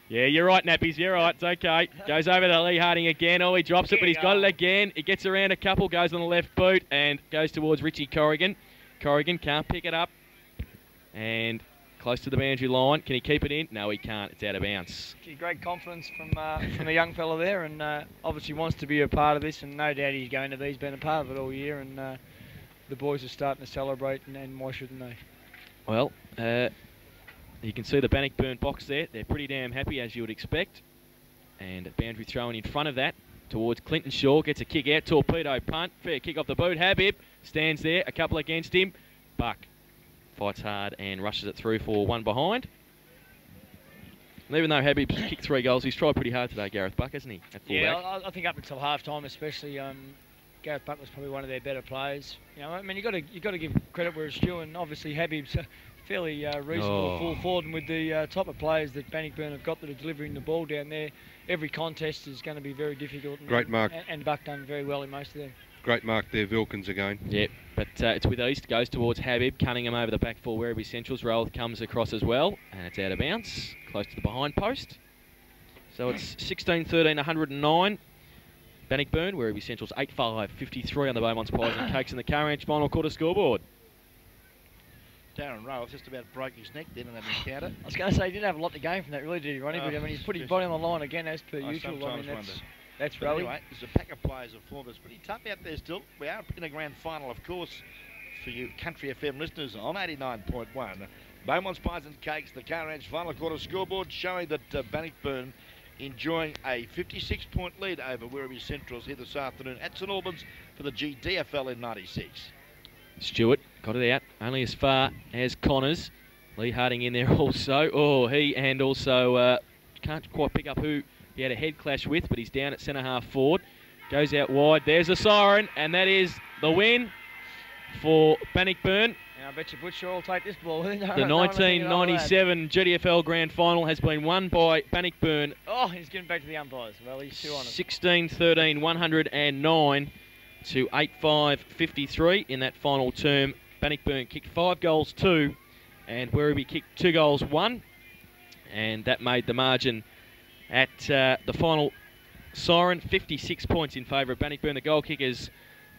Yeah, you're right, Nappies. You're right. It's okay. Goes over to Lee Harding again. Oh, he drops it, but he's got it again. He gets around a couple. Goes on the left boot and goes towards Richie Corrigan. Corrigan can't pick it up. And close to the boundary line. Can he keep it in? No, he can't. It's out of bounds. Great confidence from the young fella there, and obviously wants to be a part of this, and no doubt he's going to be. He's been a part of it all year, and the boys are starting to celebrate, and why shouldn't they? Well, you can see the Bannockburn box there. They're pretty damn happy, as you would expect. And a boundary thrown in front of that towards Clinton Shaw. Gets a kick out. Torpedo punt. Fair kick off the boot. Habib stands there. A couple against him. Buck fights hard and rushes it through for one behind. And even though Habib's kicked 3 goals, he's tried pretty hard today, Gareth Buck, hasn't he? At Yeah, fullback. I think up until half time, especially, Gareth Buck was probably one of their better players. You know, I mean, you got to give credit where it's due, and obviously Habib's fairly reasonable full forward, and with the type of players that Bannockburn have got that are delivering the ball down there, every contest is going to be very difficult. And, Great mark. And Buck done very well in most of them. Great mark there, Vilkins again. Yep, but it's with East, goes towards Habib, Cunningham over the back for Werribee Central's. Roll comes across as well, and it's out of bounds, close to the behind post. So it's 16-13, 109. Bannockburn, Werribee Central's 8-5, 53 on the Beaumont's Pies and Cakes in the Car Ranch final quarter scoreboard. Darren Rowe just about broke his neck then in that encounter. I was going to say, he didn't have a lot to gain from that, really, did he, Ronnie? But I mean, he's put his body on the line again, as per I usual. I sometimes mean, wonder. that's But rally. anyway, there's a pack of players of form. It's pretty tough out there still. We are in a grand final, of course, for you Country FM listeners on 89.1. Beaumont's Pies and Cakes, the Car Ranch final quarter scoreboard showing that Bannockburn enjoying a 56-point lead over Werribee Centrals here this afternoon at St Albans for the GDFL in 96. Stewart got it out, only as far as Connors. Lee Harding in there also. Oh, he and also can't quite pick up who he had a head clash with, but he's down at centre half forward. Goes out wide. There's a siren, and that is the win for Bannockburn. And I bet you Butcher will take this ball. The 1997 GDFL Grand Final has been won by Bannockburn. Oh, he's getting back to the umpires. Well, he's too on it. 16-13, 109 to 8-5, 53 in that final term. Bannockburn kicked 5 goals 2, and Werribee kicked 2 goals 1, and that made the margin at the final siren 56 points in favour of Bannockburn. The goal kickers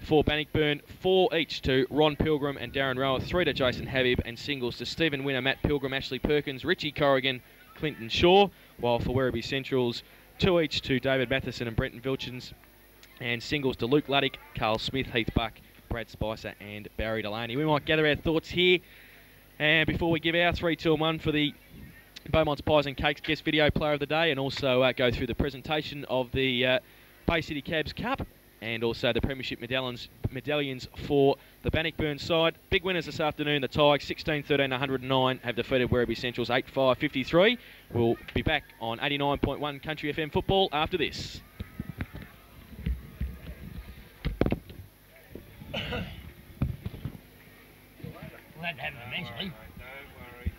for Bannockburn, 4 each to Ron Pilgrim and Darren Rower, 3 to Jason Habib, and singles to Stephen Winner, Matt Pilgrim, Ashley Perkins, Richie Corrigan, Clinton Shaw, while for Werribee Centrals, 2 each to David Matheson and Brenton Vilchins, and singles to Luke Luddick, Carl Smith, Heath Buck, Brad Spicer and Barry Delaney. We might gather our thoughts here and before we give our 3, 2 and 1 for the Beaumont's Pies and Cakes guest video player of the day, and also go through the presentation of the Bay City Cabs Cup and also the Premiership medallions for the Bannockburn side. Big winners this afternoon, the Tigers 16-13-109 have defeated Werribee Centrals 8-5-53. We'll be back on 89.1 Country FM football after this. We'll have to have them eventually. Don't worry.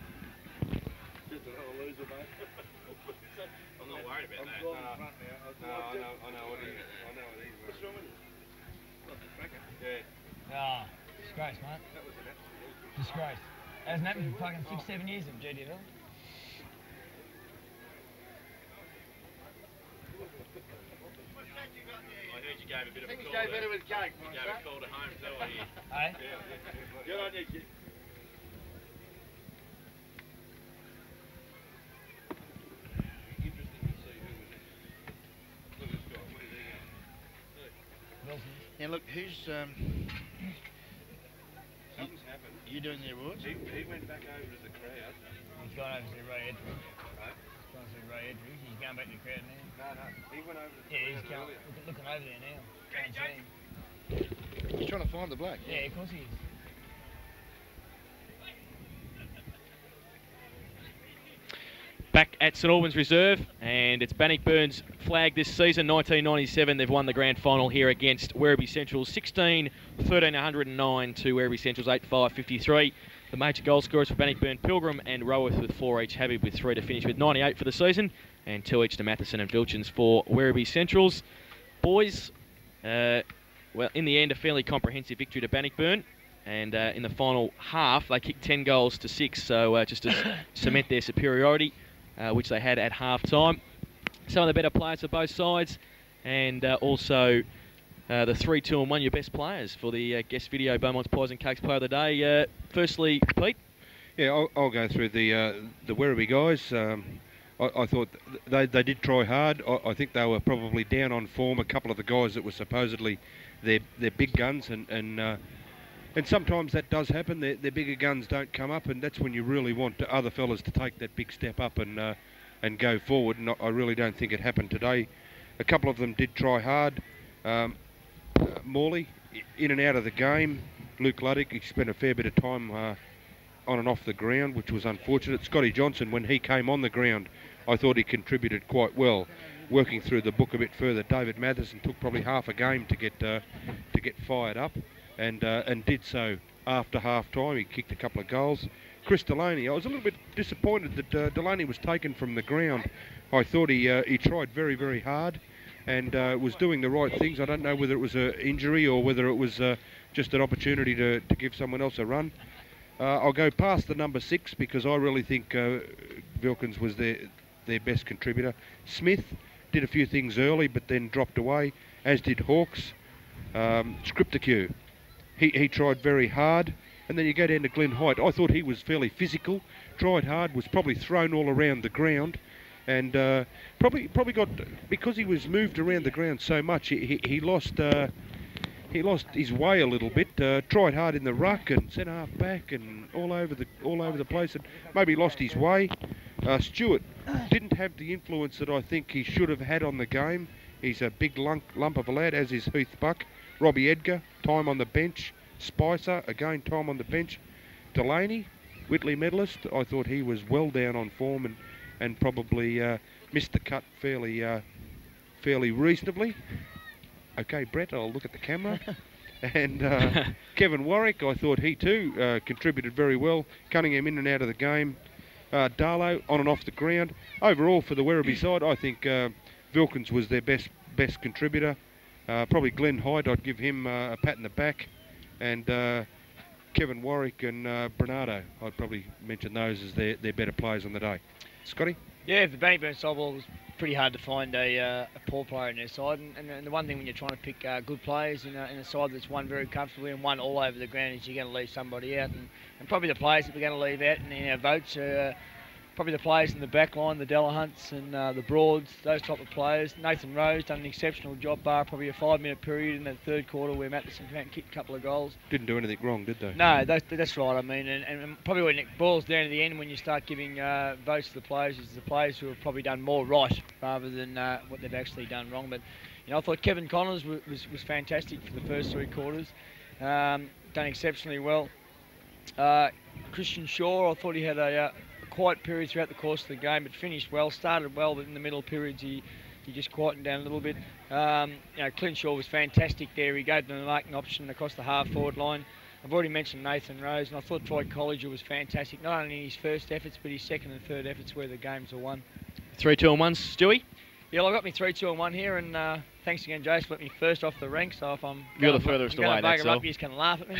Just another loser, mate. I'm not worried about that. I know what it is. What's wrong with it? Yeah. Oh, disgrace, mate. That was an absolute Disgrace. Hasn't happened for fucking 6-7 years of GDFL. I heard you gave a bit of a Things call. go better with cake. You gave a call to home, so I hear. Hey? Good on you, kid. interesting to see who was in. Look at this guy. What is he going? Wilson. And look, who's Something's happened. you doing the awards? He went back over to the crowd. He's gone over to see Ray Edwards. Right? He's gone to see Ray Edwards. He's going back to the crowd now. No. He went over to the Yeah, he's crowd going, earlier. looking over there now. Can't see him. He's trying to find the bloke. Yeah, of course he is. Back at St Albans Reserve, and it's Bannockburn's flag this season, 1997. They've won the grand final here against Werribee Centrals, 16-13-109 to Werribee Centrals, 8-5-53. The major goal scorers for Bannockburn, Pilgrim and Roworth with 4 each, Habib with 3 to finish with 98 for the season, and 2 each to Matheson and Vilchins for Werribee Centrals. Boys, well, in the end, a fairly comprehensive victory to Bannockburn. And in the final half, they kicked 10 goals to 6, so just to cement their superiority, which they had at half-time. Some of the better players for both sides, and also the 3, 2 and 1, your best players for the guest video Beaumont's Pies and Cakes player of the day. Firstly, Pete. Yeah, I'll go through the Werribee guys. I thought they did try hard. I think they were probably down on form. A couple of the guys that were supposedly their big guns, and sometimes that does happen. Their bigger guns don't come up, and that's when you really want the other fellas to take that big step up and go forward. And I really don't think it happened today. A couple of them did try hard. Morley, in and out of the game. Luke Luddick, he spent a fair bit of time on and off the ground, which was unfortunate. Scotty Johnson, when he came on the ground, I thought he contributed quite well, working through the book a bit further. David Matheson took probably half a game to get fired up, and did so after half time. He kicked a couple of goals. Chris Delaney, I was a little bit disappointed that Delaney was taken from the ground. I thought he tried very, very hard and was doing the right things. I don't know whether it was an injury or whether it was just an opportunity to give someone else a run. I'll go past the number 6 because I really think Vilkins was their best contributor. Smith did a few things early but then dropped away, as did Hawks. Scripticue, he tried very hard. And then you go down to Glenn Height. I thought he was fairly physical, tried hard, was probably thrown all around the ground, and probably got, because he was moved around the ground so much, he lost his way a little bit. Tried hard in the ruck and centre half back and all over the place, and maybe lost his way. Stewart didn't have the influence that I think he should have had on the game. He's a big lump of a lad, as is Heath Buck. Robbie Edgar, time on the bench. Spicer, again, time on the bench. Delaney, Whitley medalist, I thought he was well down on form and probably missed the cut fairly reasonably. Okay, Brett, I'll look at the camera. And Kevin Warwick, I thought he too contributed very well. Cunningham in and out of the game. Darlow on and off the ground. Overall, for the Werribee side, I think Vilkins was their best contributor. Probably Glenn Hyde, I'd give him a pat in the back. And Kevin Warwick and Bernardo, I'd probably mention those as their better players on the day. Scotty? Yeah, the Bannockburn side was pretty hard to find a poor player in their side, and the one thing when you're trying to pick good players in a side that's won very comfortably and won all over the ground is you're going to leave somebody out, and probably the players that we're going to leave out in our votes are probably the players in the back line, the Delahunts and the Broads, those type of players. Nathan Rose done an exceptional job, bar probably a 5-minute period in that third quarter where Matheson came out and kicked a couple of goals. Didn't do anything wrong, did they? No, that's right. I mean, and probably when it boils down to the end, when you start giving votes to the players, is the players who have probably done more right rather than what they've actually done wrong. But I thought Kevin Connors was fantastic for the first 3 quarters, done exceptionally well. Christian Shaw, I thought he had a quiet period throughout the course of the game, but finished well, started well, but in the middle periods he just quietened down a little bit. Clint Shaw was fantastic there. He gave them the marking option across the half-forward line. I've already mentioned Nathan Rose, and I thought Troy Colliger was fantastic, not only in his first efforts, but his second and third efforts where the games are won. 3, 2 and 1, Stewie? Yeah, well, I got me 3, 2 and 1 here, and thanks again, Jace, for letting me first off the rank, so if I'm You're the furthest away, that's all. You just can laugh at me.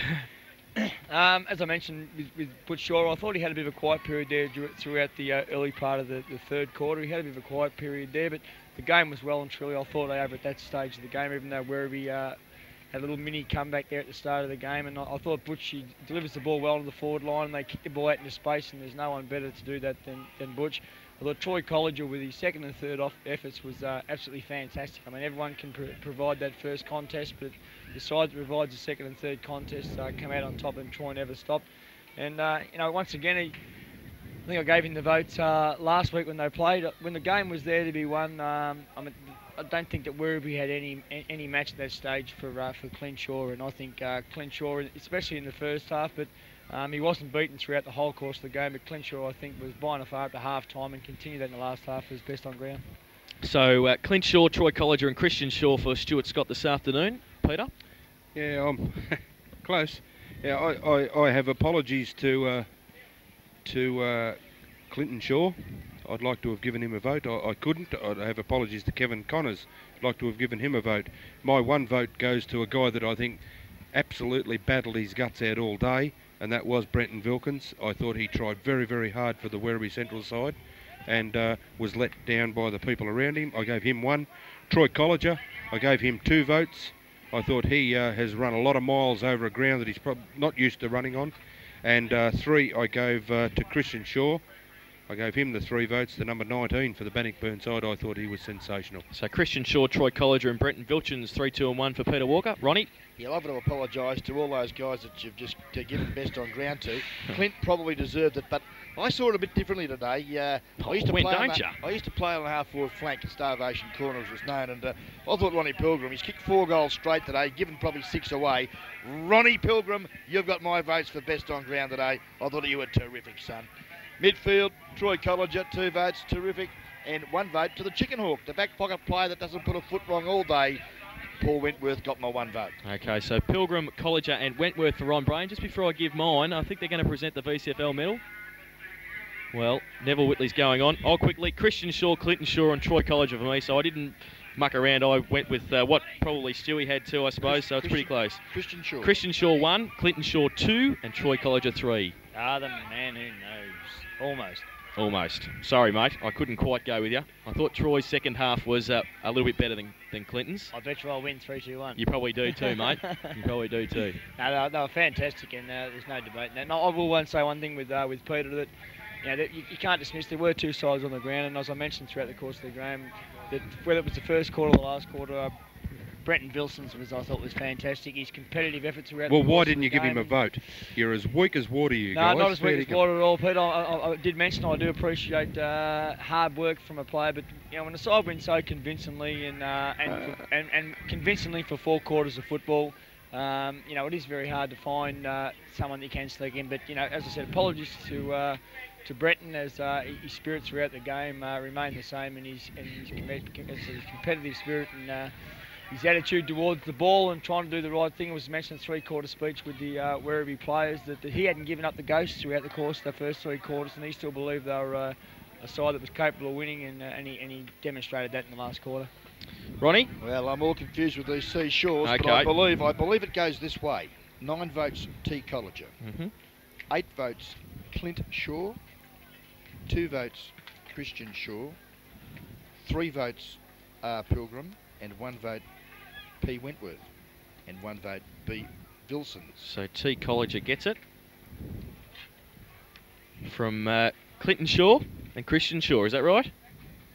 As I mentioned with Butch Shaw, I thought he had a bit of a quiet period there throughout the early part of the third quarter. He had a bit of a quiet period there, but the game was well and truly, I thought, over at that stage of the game, even though Werribee had a little mini comeback there at the start of the game. And I thought Butch, he delivers the ball well to the forward line, and they kick the ball out into space, and there's no one better to do that than Butch. I thought Troy Colliger with his second and third efforts was absolutely fantastic. I mean, everyone can provide that first contest, but the side that provides the second and third contest come out on top, and Troy never stopped. And, once again, I think I gave him the votes last week when they played. When the game was there to be won, I don't think that Werribee had any match at that stage for Clint Shaw, and I think Clint Shaw, especially in the first half, but he wasn't beaten throughout the whole course of the game, but Clint Shaw, I think, was by and far at the half-time and continued that in the last half as best on ground. So Clint Shaw, Troy Colliger and Christian Shaw for Stuart Scott this afternoon. Peter? Yeah, I'm close. Yeah, I have apologies to Clinton Shaw. I'd like to have given him a vote. I couldn't. I have apologies to Kevin Connors. I'd like to have given him a vote. My one vote goes to a guy that I think absolutely battled his guts out all day, and that was Brenton Wilkins. I thought he tried very, very hard for the Werribee Central side and was let down by the people around him. I gave him 1. Troy Colliger, I gave him 2 votes. I thought he has run a lot of miles over a ground that he's probably not used to running on. And 3 I gave to Christian Shaw. I gave him the 3 votes, the number 19 for the Bannockburn side. I thought he was sensational. So Christian Shaw, Troy Colliger and Brenton Vilchins, 3, 2 and 1 for Peter Walker. Ronnie? Yeah, I've got to apologise to all those guys that you've just given best on ground to. Clint probably deserved it, but I saw it a bit differently today. I used to play on the half-forward flank at Starvation Corner, as was known, and I thought Ronnie Pilgrim, he's kicked 4 goals straight today, given probably 6 away. Ronnie Pilgrim, you've got my votes for best on ground today. I thought you were terrific, son. Midfield, Troy Colliger, 2 votes, terrific, and 1 vote to the Chicken Hawk, the back pocket player that doesn't put a foot wrong all day. Paul Wentworth got my 1 vote. Okay, so Pilgrim, Colliger and Wentworth for Ron Brain. Just before I give mine, I think they're going to present the VCFL medal. Well, Neville Whitley's going on. I'll quickly, Christian Shaw, Clinton Shaw and Troy Colliger for me, so I didn't muck around. I went with what probably Stewie had 2, I suppose, so it's pretty close. Christian Shaw 1, Clinton Shaw 2 and Troy Colliger 3. The man who knows. Almost. Sorry, mate. I couldn't quite go with you. I thought Troy's second half was a little bit better than Clinton's. I bet you I'll win 3-2-1. You probably do too, mate. You probably do too. No, they were fantastic, and there's no debate. No, I will say one thing with Peter, that you can't dismiss. There were 2 sides on the ground, and as I mentioned throughout the course of the game, that whether it was the first quarter or the last quarter, Brenton Vilsons I thought was fantastic. His competitive efforts throughout the course of the game. Well, why didn't you give him a vote? You're as weak as water, you guys. No, not as weak as water at all, Peter. I did mention I do appreciate hard work from a player, but when the side wins so convincingly and convincingly for 4 quarters of football, it is very hard to find someone that you can sneak in. But as I said, apologies to Brenton, as his spirit throughout the game remained the same, and his competitive spirit and his attitude towards the ball and trying to do the right thing. It was mentioned in the 3-quarter speech with the Werribee players that he hadn't given up the ghost throughout the course of the first 3 quarters, and he still believed they were a side that was capable of winning, and he demonstrated that in the last quarter. Ronnie? Well, I'm all confused with these seashores, okay. But I believe it goes this way. 9 votes T. Colliger, 8 votes Clint Shaw, 2 votes Christian Shaw. 3 votes R. Pilgrim, and 1 vote P. Wentworth, and 1 vote B. Vilsons. So T. Colliger gets it from Clinton Shaw and Christian Shaw. Is that right?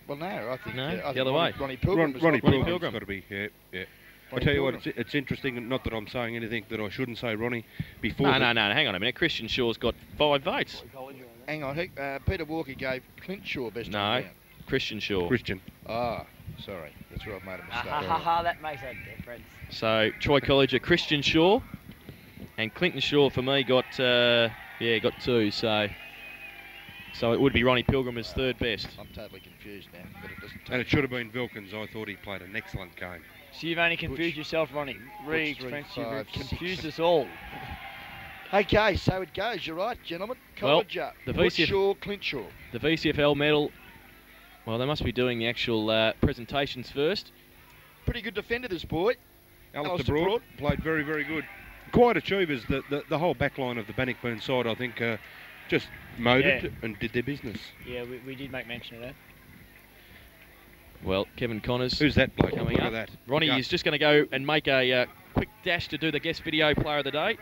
Well, no, I think No, I the think other way. Ronnie Pilgrim. Ronnie Pilgrim's Pilgrim's got to be, yeah. I Ronnie tell you what, Pilgrim. it's interesting, not that I'm saying anything that I shouldn't say, Ronnie, before... No, hang on a minute. Christian Shaw's got 5 votes. Hang on, Peter Walker gave Clint Shaw best No. on ground. Christian Shaw. Christian. Ah, sorry, that's where I've made a mistake. That makes a difference. So Troy Colliger, Christian Shaw, and Clinton Shaw for me got 2. So it would be Ronnie Pilgrim as 3rd best. I'm totally confused now, but it doesn't. And it should have been Vilkins. I thought he played an excellent game. So you've only confused yourself, Ronnie. Really Butch, 3, expensive. 5, You've 6. confused us all. Okay, so it goes. You're right, gentlemen. Well, Colliger, the Butch VCF Shaw, Clint Shaw. The VCFL medal, well, they must be doing the actual presentations first. Pretty good defender, this boy. Alistair Broad played very, very good. Quite achievers. The whole back line of the Bannockburn side, I think, just motored and did their business. Yeah, we did make mention of that. Well, Kevin Connors. Who's that bloke? Coming Look up. at that. Ronnie Gut. is just going to go and make a quick dash to do the guest video player of the day.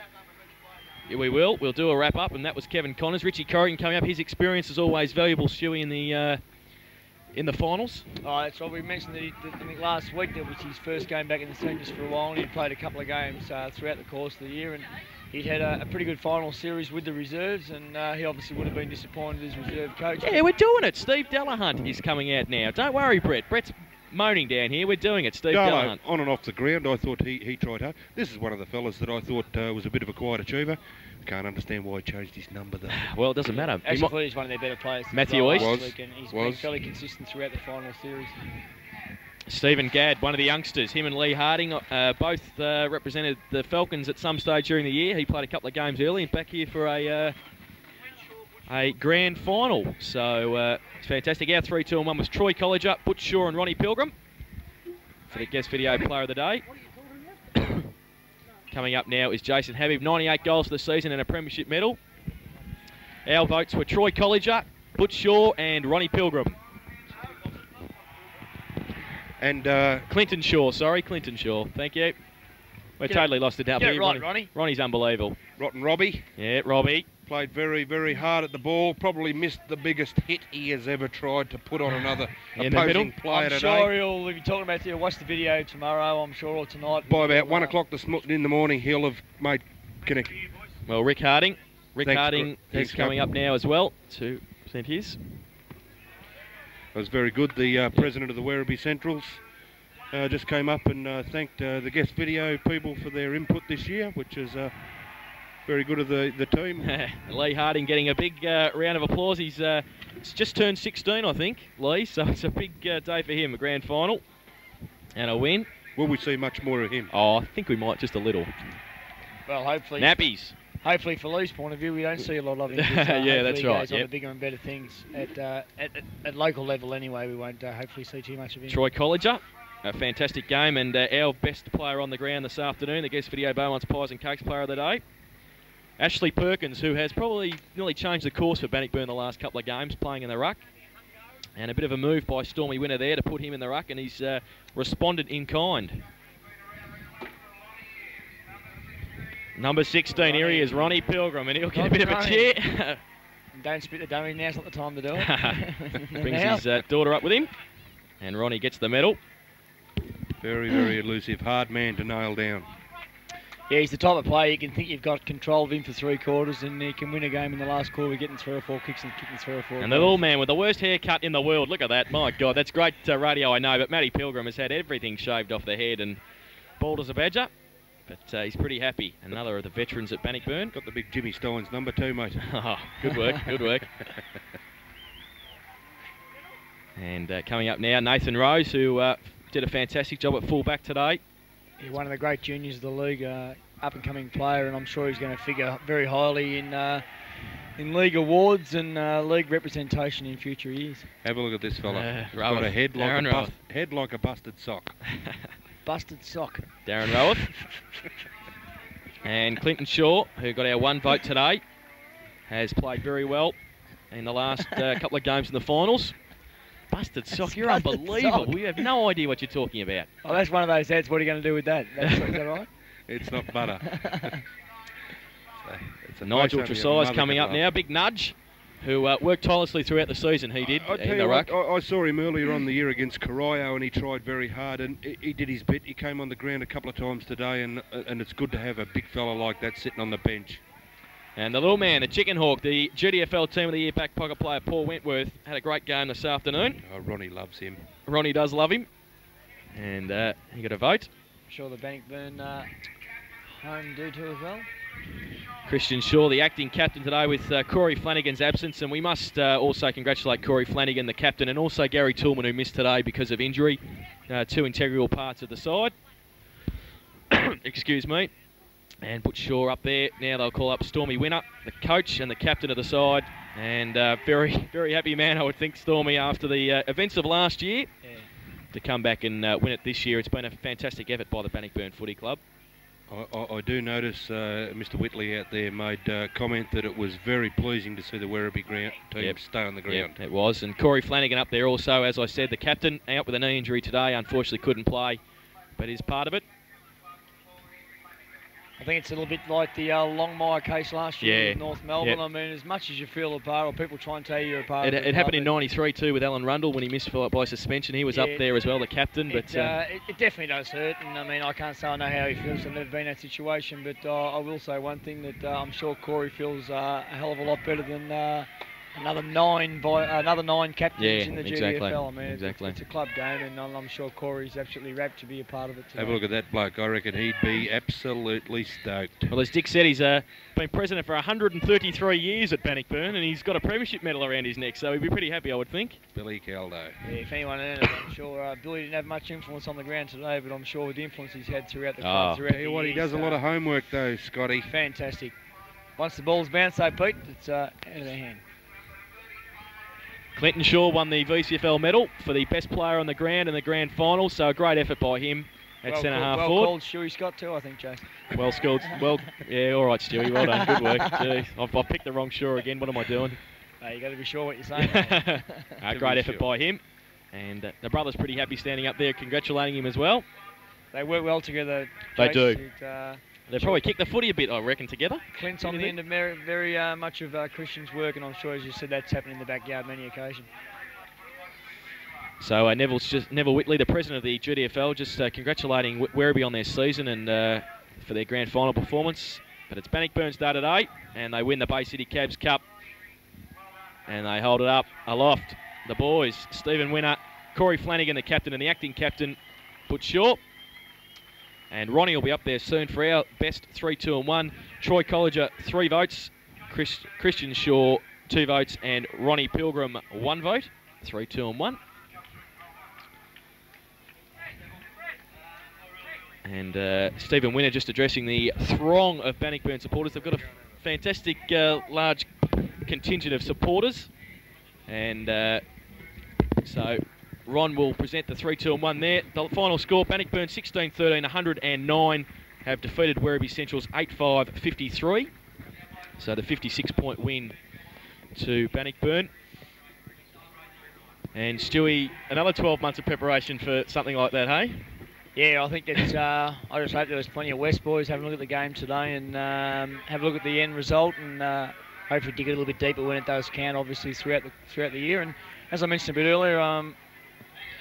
Yeah, we will. We'll do a wrap up, and that was Kevin Connors. Richie Corrigan coming up. His experience is always valuable, Stewie, in the finals. Oh, that's right. We mentioned that I think last week that was his first game back in the seniors for a while, and he'd played a couple of games throughout the course of the year, and he'd had a pretty good final series with the reserves, and he obviously would have been disappointed as reserve coach. Yeah, we're doing it. Steve Delahunt is coming out now. Don't worry, Brett. Brett's moaning down here. We're doing it. Steve Darlo, Delahunt. on and off the ground, I thought he tried hard. This is one of the fellas that I thought was a bit of a quiet achiever. Can't understand why he changed his number though. Well, it doesn't matter. Actually, I thought he's one of their better players. Matthew East. last week, and he's been fairly consistent throughout the final series. Stephen Gadd, one of the youngsters, him and Lee Harding, both represented the Falcons at some stage during the year. He played a couple of games early and back here for a grand final. So it's fantastic. Our 3, 2 and 1 was Troy Colliger, Butch Shaw and Ronnie Pilgrim for the guest video player of the day. Coming up now is Jason Habib, 98 goals for the season and a premiership medal. Our votes were Troy Colliger, Butch Shaw and Ronnie Pilgrim. And Clinton Shaw, thank you. We're totally lost it now. Get it right, Ronnie. Ronnie's unbelievable. Rotten Robbie Yeah, Robbie. played very, very hard at the ball. Probably missed the biggest hit he has ever tried to put on another In the opposing middle. player I'm today. sure he'll be talking about it. Watch the video tomorrow, I'm sure, or tonight. By about 1 o'clock in the morning, he'll have made connect. Well, Rick Harding. Thanks, is thanks, coming up now as well to present his. That was very good. The president of the Werribee Centrals just came up and thanked the guest video people for their input this year, which is very good of the team. Lee Harding getting a big round of applause. He's just turned 16, I think, Lee, so it's a big day for him, a grand final and a win. Will we see much more of him? Oh, I think we might, just a little. Well, hopefully. Nappies. Hopefully, for Lee's point of view, we don't see a lot of him. Yeah, that's right, Goes on yep. to bigger and better things at local level anyway. We won't hopefully see too much of him. Troy Colliger, a fantastic game, and our best player on the ground this afternoon, the guest video Beaumont's Pies and Cakes player of the day. Ashley Perkins, who has probably nearly changed the course for Bannockburn the last couple of games, playing in the ruck. And a bit of a move by Stormy Winner there to put him in the ruck, and he's responded in kind. Number 16, here he is, Ronnie Pilgrim, and he'll get a bit of a cheer. Don't spit the dummy, now's not the time to do it. Brings his daughter up with him, and Ronnie gets the medal. Very, very elusive, hard man to nail down. Yeah, he's the type of player you can think you've got control of him for 3 quarters, and he can win a game in the last quarter getting 3 or 4 kicks and kicking 3 or 4 And the little man with the worst haircut in the world, look at that, my God, that's great radio, I know, but Matty Pilgrim has had everything shaved off the head and bald as a badger, but he's pretty happy. Another of the veterans at Bannockburn. Got the big Jimmy Steins number too, mate. Oh, good work, good work. And coming up now, Nathan Rose, who did a fantastic job at fullback today. He's one of the great juniors of the league, up-and-coming player, and I'm sure he's going to figure very highly in league awards and league representation in future years. Have a look at this fella. He's got Rowan. a head like Darren Rowan. head like a busted sock. Busted sock. Darren Rowan. And Clinton Shaw, who got our 1 vote today, has played very well in the last couple of games in the finals. busted sock. You're busted unbelievable. sock. We have no idea what you're talking about. Oh, that's one of those heads. What are you going to do with that? Is that right? It's not butter. It's a Nigel place only a Tresize mother coming could up love. now. Big nudge. Who worked tirelessly throughout the season. He did I tell in you the what, ruck. I saw him earlier on the year against Corio, and he tried very hard, and he did his bit. He came on the ground a couple of times today, and it's good to have a big fella like that sitting on the bench. And the little man, the Chicken Hawk, the GDFL Team of the Year back pocket player Paul Wentworth, had a great game this afternoon. Oh, Ronnie loves him. Ronnie does love him. And he got a vote. I'm sure the Bannockburn home do too as well. Christian Shaw, the acting captain today with Corey Flanagan's absence. And we must also congratulate Corey Flanagan, the captain, and also Gary Toolman, who missed today because of injury. Two integral parts of the side. Excuse me. And put Shaw up there. Now they'll call up Stormy Winner, the coach and the captain of the side. And very, very happy man, I would think, Stormy, after the events of last year. Yeah. To come back and win it this year. It's been a fantastic effort by the Bannockburn Footy Club. I do notice Mr. Whitley out there made comment that it was very pleasing to see the Werribee team stay on the ground. Yep, it was. And Corey Flanagan up there also, as I said, the captain, out with a knee injury today. Unfortunately couldn't play, but is part of it. I think it's a little bit like the Longmire case last year with North Melbourne. Yep. I mean, as much as you feel a part, or people try and tell you you're a part of It happened in '93 too with Alan Rundle when he missed by suspension. He was up there as well, the captain. But it definitely does hurt, and I mean, I can't say I know how he feels. I've never been in that situation, but I will say one thing, that I'm sure Corey feels a hell of a lot better than another nine captains in the GDFL. I mean, it's a club game, and I'm sure Corey's absolutely rapt to be a part of it today. Have a look at that bloke. I reckon he'd be absolutely stoked. Well, as Dick said, he's been president for 133 years at Bannockburn, and he's got a premiership medal around his neck, so he'd be pretty happy, I would think. Billy Caldo. Yeah, if anyone earned it, I'm sure Billy didn't have much influence on the ground today, but I'm sure with the influence he's had throughout the club. Tell you what, he does a lot of homework though, Scotty. Fantastic. Once the ball's bounced, though, Pete, it's out of their hand. Clinton Shaw won the VCFL medal for the best player on the ground in the grand final, so a great effort by him at centre half forward. Well called, Stewie Scott too, I think, Jason. Well skilled. Well, yeah, all right, Stewie. Well done. Good work. Jeez, I've picked the wrong Shaw again. What am I doing? You got to be sure what you're saying. Great effort by him, and the brother's pretty happy standing up there, congratulating him as well. They work well together. They do. It, They probably kicked the footy a bit, I reckon, together. Clint's on the end of very much of Christian's work, and I'm sure, as you said, that's happened in the backyard many occasions. So Neville Whitley, the president of the GDFL, just congratulating Werribee on their season and for their grand final performance. But it's Bannockburn's day today, and they win the Bay City Cabs Cup. And they hold it up aloft. The boys, Stephen Winner, Corey Flanagan, the captain, and the acting captain, Butch Shaw. And Ronnie will be up there soon for our best 3, 2 and 1. Troy Colliger, 3 votes. Christian Shaw, 2 votes. And Ronnie Pilgrim, 1 vote. 3, 2 and 1. And Stephen Winner just addressing the throng of Bannockburn supporters. They've got a fantastic large contingent of supporters. And so Ron will present the 3, 2 and 1 there. The final score, Bannockburn 16-13, 109 have defeated Werribee Central's 8-5-53. So the 56-point win to Bannockburn. And Stewie, another 12 months of preparation for something like that, hey? Yeah, I think it's. I just hope there was plenty of West boys having a look at the game today and have a look at the end result, and hopefully dig a little bit deeper when it does count, obviously throughout the year. And as I mentioned a bit earlier,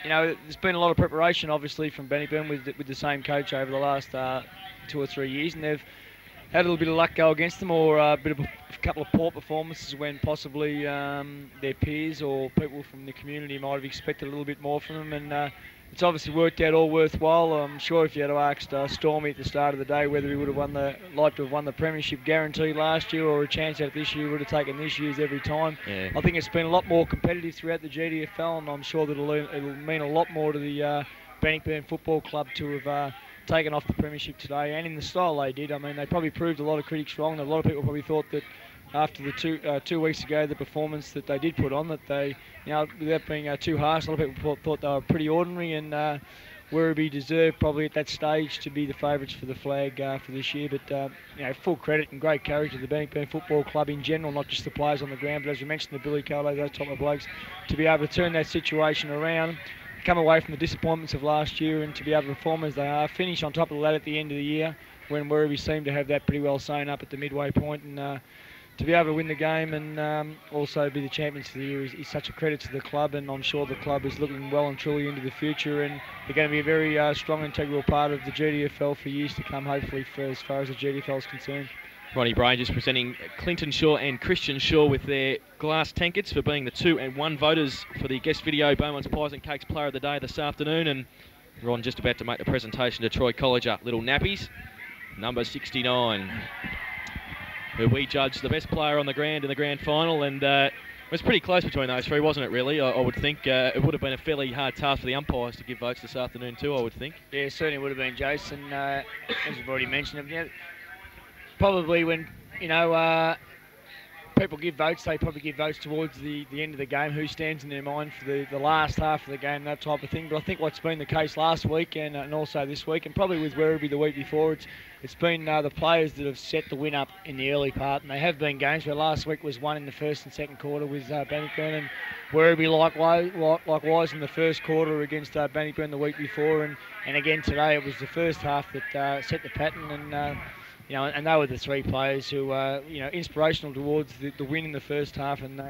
you know, there's been a lot of preparation, obviously, from Bannockburn with the same coach over the last 2 or 3 years, and they've had a little bit of luck go against them, or a couple of poor performances when possibly their peers or people from the community might have expected a little bit more from them, and it's obviously worked out all worthwhile. I'm sure if you had asked Stormy at the start of the day whether he would have liked to have won the premiership guarantee last year or a chance at this year, would have taken this year's every time. Yeah. I think it's been a lot more competitive throughout the GDFL, and I'm sure that it'll mean a lot more to the Bannockburn Football Club to have taken off the premiership today, and in the style they did. I mean, they probably proved a lot of critics wrong. A lot of people probably thought that after the 2 weeks ago, the performance that they did put on, that they, you know, without being too harsh, a lot of people thought they were pretty ordinary, and Werribee deserved probably at that stage to be the favourites for the flag for this year. But full credit and great courage to the Bannockburn Football Club in general, not just the players on the ground, but as we mentioned, the Billy Carlo, those type of blokes, to be able to turn that situation around, come away from the disappointments of last year, and to be able to perform as they are, finish on top of that at the end of the year when Werribee seemed to have that pretty well sewn up at the midway point, and to be able to win the game and also be the champions for the year is such a credit to the club, and I'm sure the club is looking well and truly into the future, and they're going to be a very strong integral part of the GDFL for years to come, hopefully, for as far as the GDFL is concerned. Ronnie Brain just presenting Clinton Shaw and Christian Shaw with their glass tankards for being the 2 and 1 voters for the guest video Beaumont's Pies and Cakes Player of the Day this afternoon, and Ron just about to make the presentation to Troy Colliger. Little nappies, number 69. Who we judged the best player on the ground in the grand final, and it was pretty close between those three, wasn't it, really? I would think it would have been a fairly hard task for the umpires to give votes this afternoon too, I would think. Yeah, certainly would have been, Jason. As we've already mentioned, probably when, people give votes, they probably give votes towards the end of the game, who stands in their mind for the last half of the game, that type of thing. But I think what's been the case last week and also this week, and probably with Werribee the week before, it's been the players that have set the win up in the early part, and they have been games where last week was won in the first and second quarter with Bannockburn, and Werribee likewise in the first quarter against Bannockburn the week before, and again today it was the first half that set the pattern, and and they were the three players who were inspirational towards the win in the first half. And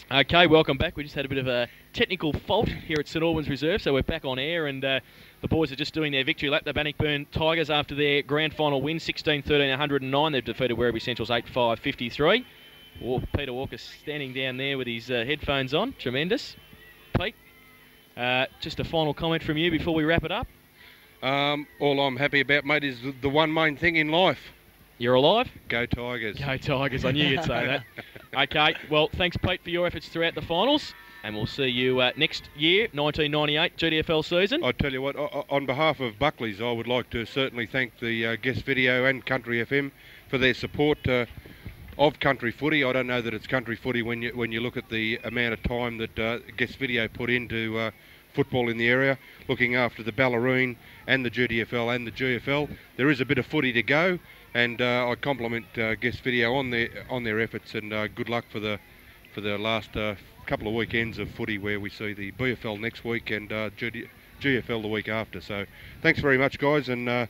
Okay, welcome back. We just had a bit of a technical fault here at St Albans Reserve, so we're back on air, and the boys are just doing their victory lap. The Bannockburn Tigers, after their grand final win, 16-13-109, they've defeated Werribee Central's 8-5-53. Peter Walker standing down there with his headphones on. Tremendous. Pete, just a final comment from you before we wrap it up. All I'm happy about, mate, is the one main thing in life. You're alive? Go Tigers. Go Tigers. I knew you'd say that. Okay, well, thanks, Pete, for your efforts throughout the finals, and we'll see you next year, 1998 GDFL season. I tell you what, on behalf of Buckley's, I would like to certainly thank the Guest Video and Country FM for their support of country footy. I don't know that it's country footy when you look at the amount of time that Guest Video put into football in the area, looking after the Ballerine and the GDFL and the GFL. There is a bit of footy to go, and I compliment Guest Video on their efforts, and good luck for the last couple of weekends of footy, where we see the BFL next week and GFL the week after. So thanks very much, guys, and a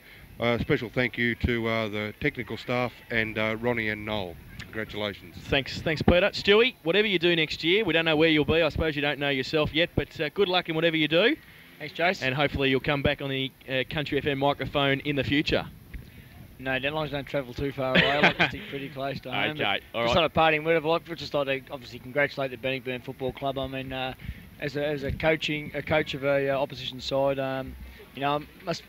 special thank you to the technical staff and Ronnie and Noel. Congratulations. Thanks, Peter. Stewie, whatever you do next year, we don't know where you'll be. I suppose you don't know yourself yet, but good luck in whatever you do. Thanks, Jace. And hopefully you'll come back on the Country FM microphone in the future. No, as long as I don't travel too far away, I like to stick pretty close to home. Okay, all right. Just on a parting word, I'd just like to obviously congratulate the Bannockburn Football Club. I mean, as a coach of a opposition side, I must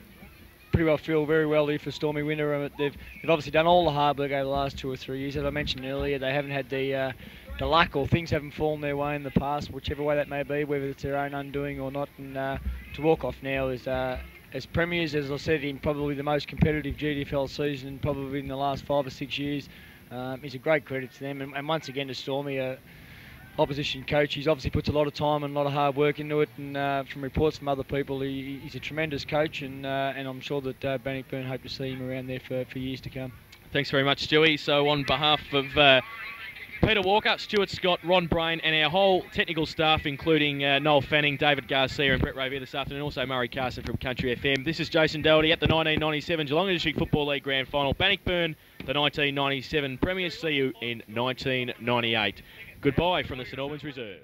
pretty well feel very well here for Stormy Winter. They've obviously done all the hard work over the last 2 or 3 years. As I mentioned earlier, they haven't had the luck, or things haven't fallen their way in the past, whichever way that may be, whether it's their own undoing or not. And to walk off now as premiers, as I said, in probably the most competitive GDFL season probably in the last 5 or 6 years, is a great credit to them. And once again to Stormy, opposition coach. He's obviously puts a lot of time and a lot of hard work into it, and from reports from other people, he's a tremendous coach, and I'm sure that Bannockburn hope to see him around there for years to come. Thanks very much, Stewie. So on behalf of Peter Walker, Stuart Scott, Ron Brain, and our whole technical staff, including Noel Fanning, David Garcia and Brett Rovere this afternoon, also Murray Carson from Country FM. This is Jason Doherty at the 1997 Geelong District Football League Grand Final. Bannockburn, the 1997 Premiers. See you in 1998. Goodbye from the St Albans Reserve.